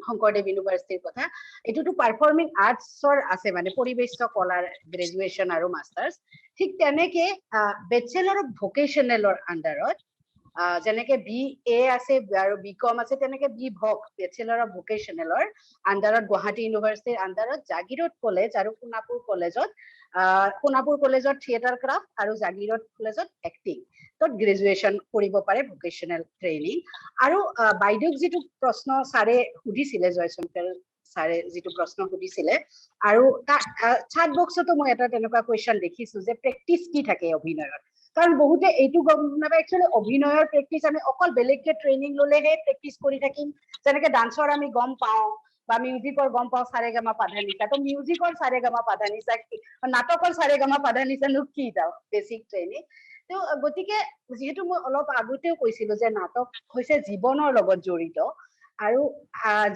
শংকৰদেৱ ইউনিভাৰ্চিটিৰ কথা এইটোতো পাৰফৰ্মিং আৰ্টছৰ আছে মানে পৰিবেশ্য কলাৰ গ্ৰেজুৱেশ্যন আৰু মাষ্টাৰ্ছ ঠিক তেনেকে বেচেলৰ অফ ভোকেশ্যনেলৰ আণ্ডাৰত যেনেকে BA আছে আৰু BCom আছে তেনেকে BVoc বেচেলৰ অফ ভোকেশ্যনেলৰ আণ্ডাৰত গুৱাহাটী ইউনিভাৰ্চিটিৰ আণ্ডাৰত জাগিৰোড কলেজ আৰু সোণাপুৰ কলেজত থিয়েটাৰ ক্ৰাফ্ট আৰু জাগিৰোড কলেজত এক্টিং তত গ্ৰেজুৱেশ্যন কৰিব পাৰে ভোকেশ্যনেল ট্ৰেইনিং আৰু বাইদেউক যিটো প্ৰশ্ন ছাৰে সুধিছিলে জয়শংকৰ ছাৰে যিটো প্ৰশ্ন সুধিছিলে আৰু চাট বক্সতো মই এটা তেনেকুৱা কুৱেশ্যন দেখিছো যে প্ৰেক্টিচ কি থাকে অভিনয়ৰ কাৰণ বহুতে এইটো গম নাপায় একচুৱেলি অভিনয়ৰ প্ৰেক্টিচ আমি অকল বেলেগকে ট্ৰেইনিং ললেহে প্ৰেক্টিচ কৰি থাকিম যেনেকে ডান্সৰ আমি গম পাওঁ বা মিউজিকৰ গম পাওঁ সাৰেগামা পাধানিসা তো মিউজিকৰ সাৰেগামা পাধানিসা কি নাটকৰ সাৰেগামা পাধানিসানো কি দাও বেসিক ট্ৰেইনিং তো গতিকে যেহেতু মই অলপ আগতেও কৈছিলো যে নাটক হৈছে জীৱনৰ লগত জড়িত আৰু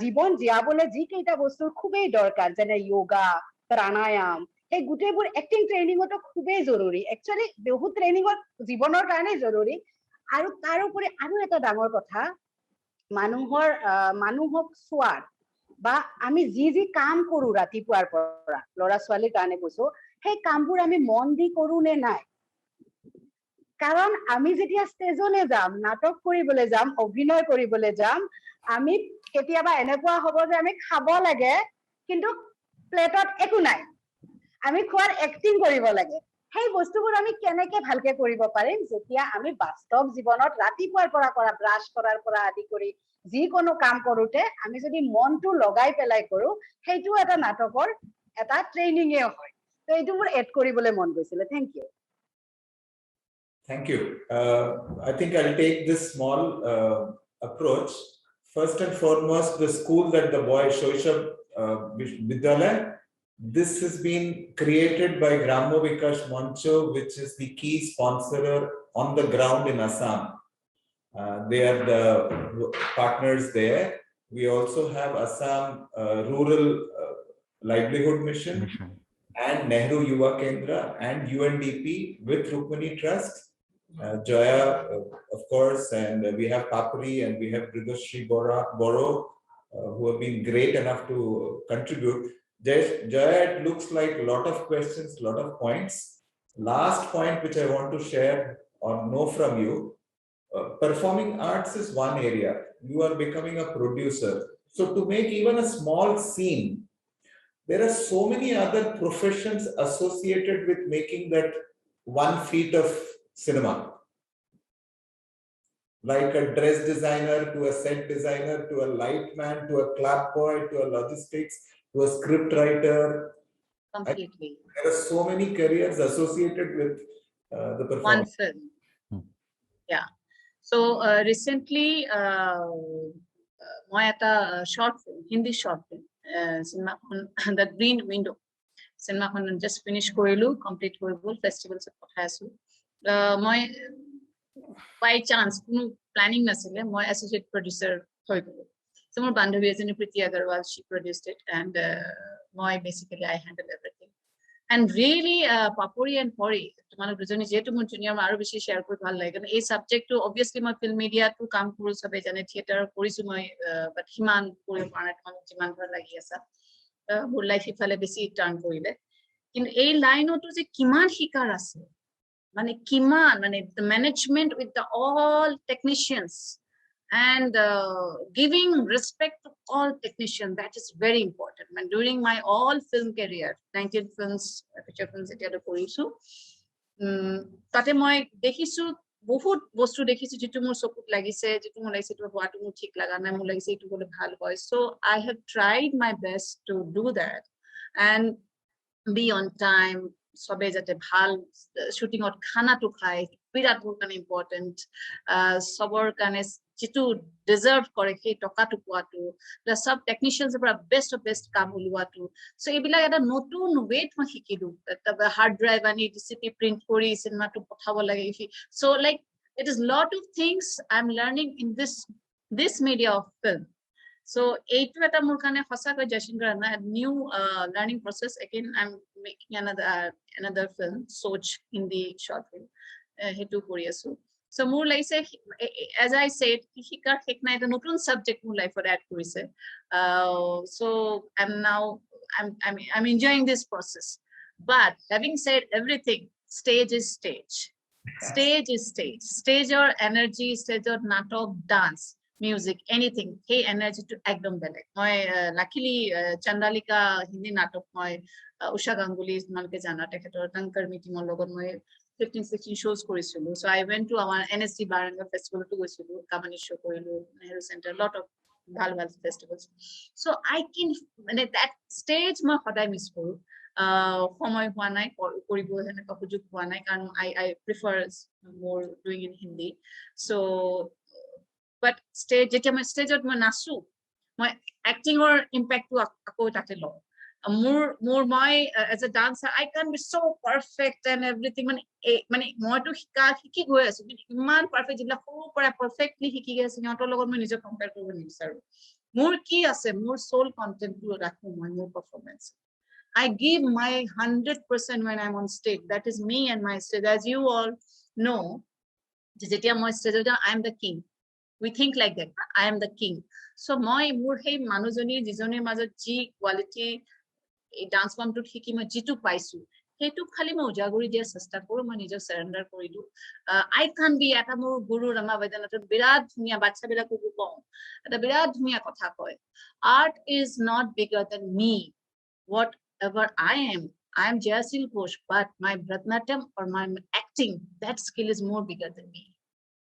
জীৱন জীয়াবলৈ যি কেইটা বস্তুৰ খুবেই দৰকাৰ যেনে যোগা প্ৰাণায়াম সেই গোটেইবোৰ এক্টিং ট্ৰেইনিঙতো খুবেই জৰুৰী একচুৱেলি বহুত ট্ৰেইনিঙত জীৱনৰ কাৰণেই জৰুৰী আৰু তাৰোপৰি আৰু এটা ডাঙৰ কথা মানুহক চোৱাৰ বা আমি যি কাম কৰো ৰাতিপুৱাৰ পৰা ল'ৰা ছোৱালীৰ কাৰণে কৈছো সেই কামবোৰ আমি মন দি কৰো নে নাই কাৰণ আমি যেতিয়া ষ্টেজলৈ যাম নাটক কৰিবলৈ যাম অভিনয় কৰিবলৈ যাম আমি কেতিয়াবা এনেকুৱা হ'ব যে আমি খাব লাগে কিন্তু প্লেটত একো নাই আমি খোৱাৰ এক্টিং কৰিব লাগে সেই বস্তুবোৰ আমি কেনেকৈ ভালকে কৰিব পাৰিম যেতিয়া আমি বাস্তৱ জীৱনত ৰাতিপুৱাৰ পৰা কৰা ব্ৰাছ কৰাৰ পৰা আদি কৰি যিকোনো কাম কৰোতে আমি যদি মনটো লগাই পেলাই কৰো সেইটো এটা নাটকৰ এটা ট্ৰেইনিঙে হয় তো এইটো মোৰ এড কৰিবলৈ মন গৈছিলে thank you Thank you. I think I'll take this small approach. First and foremost, the school that the boy Shoishab Vidyalaya, this has been created by Grammo Vikash Mancho, which is the key sponsor on the ground in Assam. They are the partners there. We also have Assam Rural Livelihood Mission and Nehru Yuva Kendra and UNDP with Rukmini Trust. Joya, of course, and we have Papri and we have Bridashri Boro, who have been great enough to contribute. Joya, it looks like a lot of questions, a lot of points. Last point which I want to share or know from you, performing arts is one area. You are becoming a producer. So to make even a small scene, there are so many other professions associated with making that 1 feet of cinema, like a dress designer to a set designer to a light man to a clap boy to a logistics to a script writer. Completely. There are so many careers associated with the performance. One film. Yeah. So recently, I had a short film, Hindi short film, cinema The Green Window. Cinema just finished korilu, complete korilu, festivals hasu. My by chance, planning nasile, my associate producer hoy golo. So my bandhavi ajani Priti Agarwal, she produced it, and my basically I handle everything. And really, Papuri and Pori, তোমালোক দুজনী যেহেতু মোৰ junior আৰু বেছি share কৰি ভাল লাগে কাৰণ এই সাবজেক্টটো অবভিয়াসলি মই ফিল্ম মিডিয়াটো কাম কৰো সবে জানে থিয়েটাৰ কৰিছো মই বাট হিমান কৰিব পৰা নাই তোমালোক যিমান ভাল লাগি আছে মোৰ লাইফ ইফালে বেছি টাৰ্ণ কৰিলে কিন্তু এই লাইনতো যে কিমান শিকাৰ আছে মানে কিমান মানে the management with the all technicians and giving respect to all technicians, that is very important. And during my all film career, 19 films, feature films, etc. কৰিছো তাতে মই দেখিছো বহুত বস্তু দেখিছো যেটো মোৰ চকুত লাগিছে যেটো মোৰ লাগিছে তো হোৱাটো মোৰ ঠিক লাগা নাই মোৰ লাগিছে এইটো হলে ভাল হয় so I have tried my best to do that and be on time সবে যাতে ভাল শুটিংত খানাটো খায় বিৰাট বহুত ইম্পৰ্টেন্ট সবৰ কাৰণে যেটো ডিজাৰ্ভ কৰে সেই টকাটো পোৱাটো প্লাস সব টেকনিশিয়ানছ পৰা বেষ্ট অফ বেষ্ট কাম ওলোৱাটো সো এইবিলাক এটা নতুন ৱেট মই শিকিলো হাৰ্ড ড্ৰাইভ আনি ডিসিপি প্ৰিন্ট কৰি সিনেমাটো পঠাব লাগে so like it is lot of things I'm learning in this media of film so এইটো এটা মোৰ কাৰণে সঁচাকৈ জয়শঙ্কৰ না new learning process again I'm making another film Soch Hindi short film হেতু কৰি আছো so মোৰ লাগিছে as I said শিকাৰ ঠিক নাই এটা নতুন সাবজেক্ট মোৰ লাইফত এড কৰিছে so I'm enjoying this process but having said everything stage is stage or energy stage or natok dance music anything hey energy to ekdom beleg moi luckily Chandalika Hindi natok moi Usha Ganguly manke jana tekhetor tankar meeting or logot moi 15-16 shows korichilu so I went to our NSD Baranga festival to goisilu Kamani show korilu Nehru Center lot of bhal festivals so I can that stage moi hodai miss koru সময় হোৱা নাই কৰিব হেনেকা সুযোগ হোৱা নাই কাৰণ I prefer more doing in Hindi so but stage যেতিয়া মই ষ্টেজত মই নাচো মই এক্টিংৰ ইম্প্যাক্টটো আকৌ তাতে লওঁ মোৰ মই as a dancer I can be so perfect and everything মানে মইতো শিকি গৈ আছো ইমান পারফেক্ট যিবিলাক সৰু পৰা পাৰফেক্টলি শিকি গৈছে সিহঁতৰ লগত মই নিজে কম্পেয়াৰ কৰিব নিবিচাৰো মোৰ কি আছে মোৰ সোল কন্টেন্টটো ৰাখো মই মোৰ performance I give my 100% when I'm on stage. That is me and my stage. As you all know, যেতিয়া মই ষ্টেজত যাওঁ, I am the king. We think like that. I am the king. So মই মোৰ সেই মানুহজনী যিজনীৰ মাজত যি কোৱালিটি এই ডান্স ফৰ্মটোত শিকি মই যিটো পাইছো, সেইটো খালি মই উজাগৰি দিয়াৰ চেষ্টা কৰো, মই নিজক সাৰেন্ডাৰ কৰি দিওঁ। I can be এটা মোৰ গুৰু ৰমা বৈদ্যনাথৰ বিৰাট ধুনীয়া বাচ্চাবিলাককো কওঁ, এটা বিৰাট ধুনীয়া কথা কয়, art is not bigger than me. Whatever I am Jayasil Ghosh, but my Bharatanatyam or my acting, that skill is more bigger than me.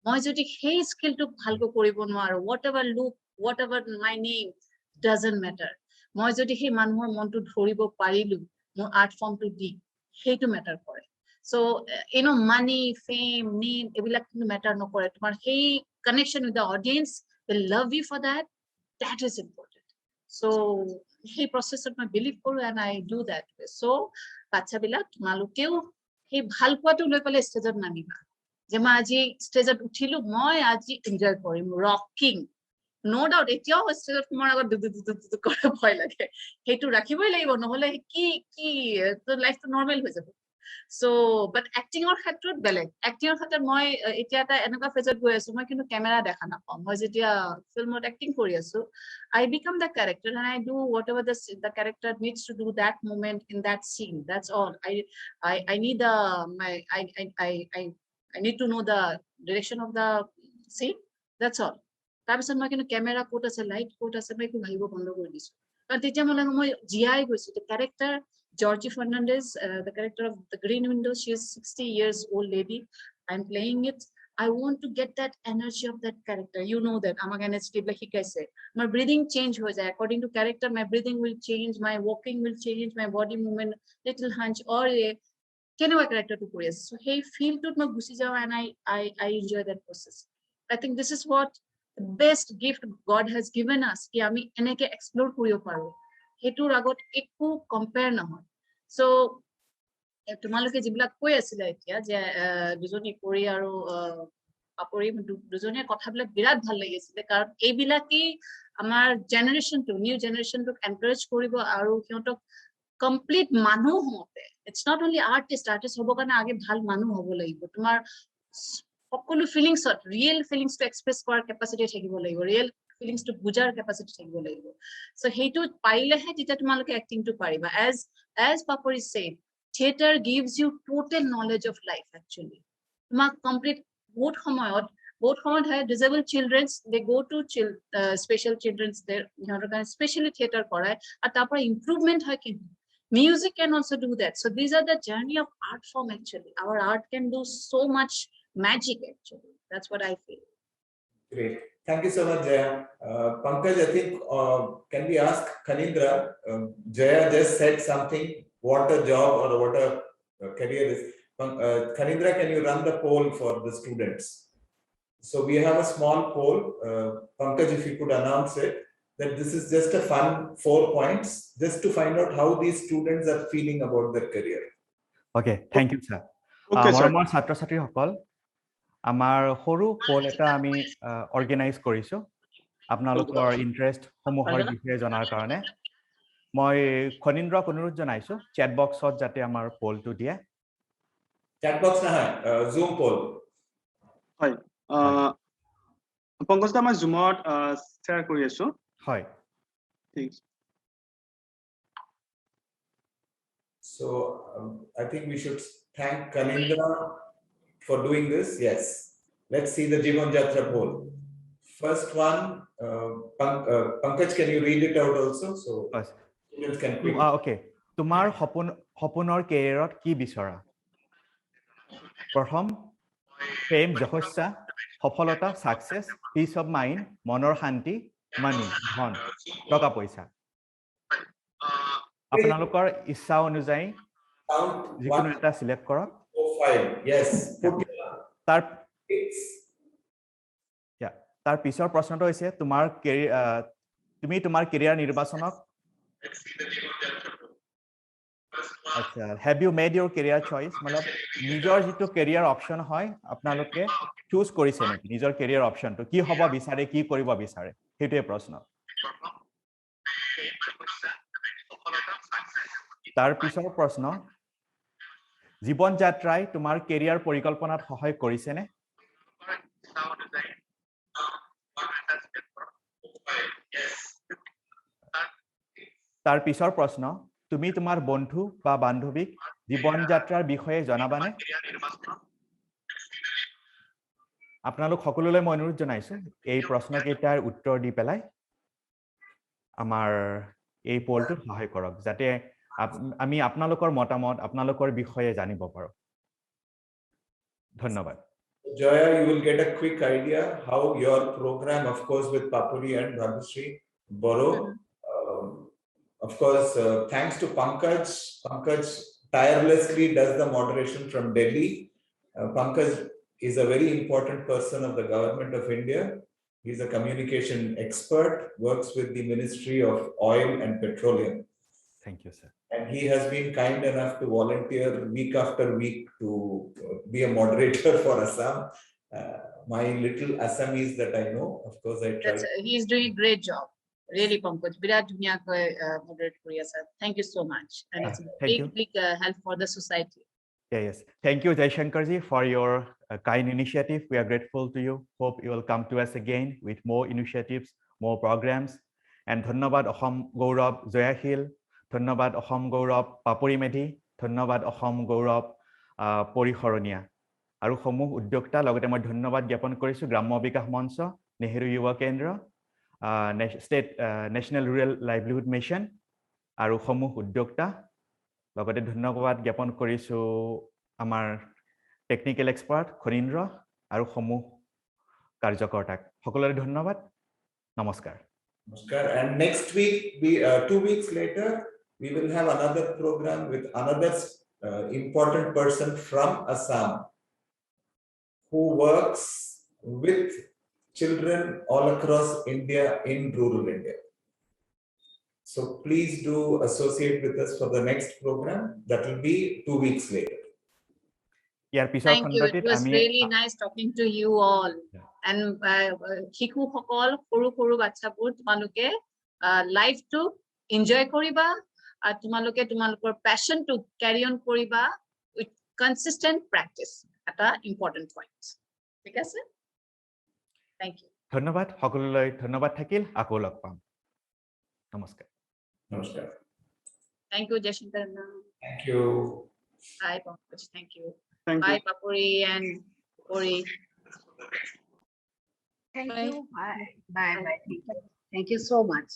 মই যদি সেই স্কিলটো ভালকৈ কৰিব নোৱাৰো, whatever look, whatever my name, doesn't matter. মই যদি সেই মানুহৰ মনটো ধৰিব পাৰিলো মোৰ আৰ্ট ফৰ্মটো দি, সেইটো মেটাৰ কৰে। So money, fame, name, এইবিলাক কিন্তু মেটাৰ নকৰে। তোমাৰ সেই connection with the audience, they love you for that, that is important. So সেই প্ৰচেছত মই বিলিভ কৰো and I do that. So বাচ্চাবিলাক তোমালোকেও সেই ভাল পোৱাটো লৈ পেলাই ষ্টেজত নামিবা, যে মই আজি ষ্টেজত উঠিলো, মই আজি এনজয় কৰিম ৰকিং। নো ডাউট এতিয়াও ষ্টেজত তোমাৰ আগত দুদু কৰে ভয় লাগে, সেইটো ৰাখিবই লাগিব, নহলে কি লাইফটো নৰ্মেল হৈ যাব। So but acting-ৰ ক্ষেত্ৰত বেলেগ। acting-ৰ ক্ষেত্ৰত মই এতিয়া এটা এনেকুৱা ফেজত গৈ আছো, মই কিন্তু কেমেৰা দেখা নাপাওঁ। মই যেতিয়া ফিল্মত এক্টিং কৰি আছো, I become the character and I do whatever the character needs to do that moment in that scene. That's all. I need I need to know the direction of the scene. That's all. তাৰপিছত মই কিন্তু camera ক'ত আছে, light ক'ত আছে, মই একো ভাবিব বন্ধ কৰি দিছো। কাৰণ তেতিয়া মই জীয়াই গৈছো। The character Georgie Fernandez, the character of The Green Windows, she is 60 years old lady. I'm playing it. I want to get that energy of that character. You know that. আমাক energy like শিকাইছে। My breathing change হৈ যায় according to character. My breathing will change, my walking will change, my body movement, little hunch or কেনেকুৱা character to কৰি আছে। So সেই ফিল্ডটোত মই গুচি যাওঁ and I enjoy that process. I think this is what the best gift God has given us, কি আমি এনেকে এক্সপ্লোৰ কৰিব পাৰো। সেইটোৰ আগত একো কম্পেয়াৰ নহয়। So তোমালোকে যিবিলাক কৈ আছিলে এতিয়া যে দুজনী কৰি আৰু পাপৰি, দুজনীৰ কথাবিলাক বিৰাট ভাল লাগিছিলে, কাৰণ এইবিলাকেই আমাৰ জেনেৰেশ্যনটো, নিউ জেনেৰেশ্যনটোক এনকাৰেজ কৰিব আৰু সিহঁতক কমপ্লিট মানুহ হওঁতে, ইটছ নট অনলি আৰ্টিষ্ট হ'বৰ কাৰণে আগে ভাল মানুহ হ'ব লাগিব। তোমাৰ সকলো ফিলিংছত ৰিয়েল ফিলিংছটো এক্সপ্ৰেছ কৰাৰ কেপাচিটি থাকিব লাগিব, ৰিয়েল ফিলিংছটো বুজাৰ কেপাচিটি থাকিব লাগিব। So সেইটো পাৰিলেহে তেতিয়া তোমালোকে এক্টিংটো পাৰিবা। As Papuri said, theater gives you total knowledge of life actually. তোমাক কমপ্লিট বহুত সময়ত হয় disabled children's, they go to special children's there, সিহঁতৰ কাৰণে স্পেচিয়েলি থিয়েটাৰ কৰায় আৰু তাৰ পৰা ইম্প্ৰুভমেণ্ট হয়। কিন্তু music can also do that. So these are the journey of art form actually. Our art can do so much magic actually. That's what I feel. Great. Thank you so much, Jaya. Pankaj, I think, can we ask Khanindra? Jaya just said something, what a job or what a career is. Khanindra, can you run the poll for the students? So we have a small poll. Pankaj, if you could announce it, that this is just a fun 4 points, just to find out how these students are feeling about their career. Okay, thank you, sir. মৰমৰ ছাত্ৰ-ছাত্ৰীসকল, আমাৰ সৰু pole এটা আমি organise কৰিছো আপোনালোকৰ interest সমূহৰ বিষয়ে জনাৰ কাৰণে। মই খনীন্দ্ৰক অনুৰোধ জনাইছো চেট বক্সত যাতে আমাৰ পোলটো দিয়ে। Chat box নহয়, Zoom poll. হয়, পংকজ দা মই জুমত শ্বেয়াৰ কৰি আছো। হয়, ঠিক। So I think we should thank Khanindra for doing this. Yes, let's see the Jivon Jatra poll. First one, Pankaj, can you read it out also? So students can quickly. Okay. তোমাৰ সপোনৰ কেৰিয়াৰত কি বিচৰা? প্ৰথম, প্ৰেম, যশস্যা, সফলতা, success, piece of mind, মনৰ শান্তি, মানি, ধন, টকা পইচা। আপোনালোকৰ ইচ্ছা অনুযায়ী যিকোনো এটা সিলেক্ট কৰক। Yes. তাৰ পিছৰ প্ৰশ্নটো হৈছে তুমি তোমাৰ কেৰিয়াৰ নিৰ্বাচনক আচ্ছা, have you made your career choice? मतलब নিজৰ যিটো কেৰিয়াৰ অপচন হয় আপোনালোকে চুজ কৰিছে নেকি নিজৰ কেৰিয়াৰ অপচনটো কি হ'ব বিচাৰে, কি কৰিব বিচাৰে, সেইটোৱে প্ৰশ্ন। তাৰ পিছৰ প্ৰশ্ন জীৱন যাত্ৰাই তোমাৰ কেৰিয়াৰ পৰিকল্পনাত সহায় কৰিছেনে তাৰ পিছৰ প্ৰশ্ন তুমি তোমাৰ বন্ধু বা বান্ধৱীক জীৱন যাত্ৰাৰ বিষয়ে জনাবানে আপোনালোক সকলোলৈ মই অনুৰোধ জনাইছো এই প্ৰশ্নকেইটাৰ উত্তৰ দি পেলাই আমাৰ এই পোলটোত সহায় কৰক যাতে আমি আপোনালোকৰ মতামত আপোনালোকৰ বিষয়ে জানিব পাৰো ধন্যবাদ Joya, you will get a quick idea how your program, of course, with Papuri and Bhabhishri Boro. Of course, thanks to Pankaj. Pankaj tirelessly does the moderation from Delhi. Pankaj is a very important person of the government of India. He's a communication expert, works with the Ministry of Oil and Petroleum. Thank you, sir. And he has been kind enough to volunteer week after week to be a moderator for Assam. My little Assamese that I know, of course, I try. He's doing a great job. Really, Pankaj. Birat dhunyakai moderate kuri asa. Thank you so much. And it's a big help for the society. Yes. Thank you, Jaishankarji, for your kind initiative. We are grateful to you. Hope you will come to us again with more initiatives, more programs. And Dhannabad Ahom Gaurav Zoyahil, Dhannabad Ahom Gaurav Papuri Medhi, Dhannabad Ahom Gaurav Porihoronia. আৰু সমূহ উদ্যোক্তা লগতে মই ধন্যবাদ জ্ঞাপন কৰিছো গ্ৰাম্য বিকাশ মঞ্চ নেহেৰু যুৱ কেন্দ্ৰ state national rural livelihood mission আৰু সমূহ উদ্যোক্তা লগতে ধন্যবাদ জ্ঞাপন কৰিছো আমাৰ টেকনিক্যাল এক্সপাৰ্ট খনীন্দ্ৰ আৰু সমূহ কাৰ্যকৰ্তাক সকলোৰে ধন্যবাদ নমস্কাৰ Namaskar. And next week, 2 weeks later, we will have another program with another important person from Assam who works with children all across India in rural India. So please do associate with us for the next program. That will be 2 weeks later. Thank you. It was really nice talking to you all. And Hiku Hokol, Kuru Kuru Bachapur, Tumaluke, life to enjoy Koriba, Tumaluke, Tumalukor passion to carry on Koriba with consistent practice at an important point. Because thank you. ধন্যবাদ সকলোলৈ ধন্যবাদ থাকিল আকৌ লগ পাম নমস্কাৰ Namaskar. Thank you, Jashankar. Thank you. Bye, Pankaj. Thank you. Thank Bye, you. Papuri and Puri. Thank Bye. you. Bye. Bye. Thank you so much.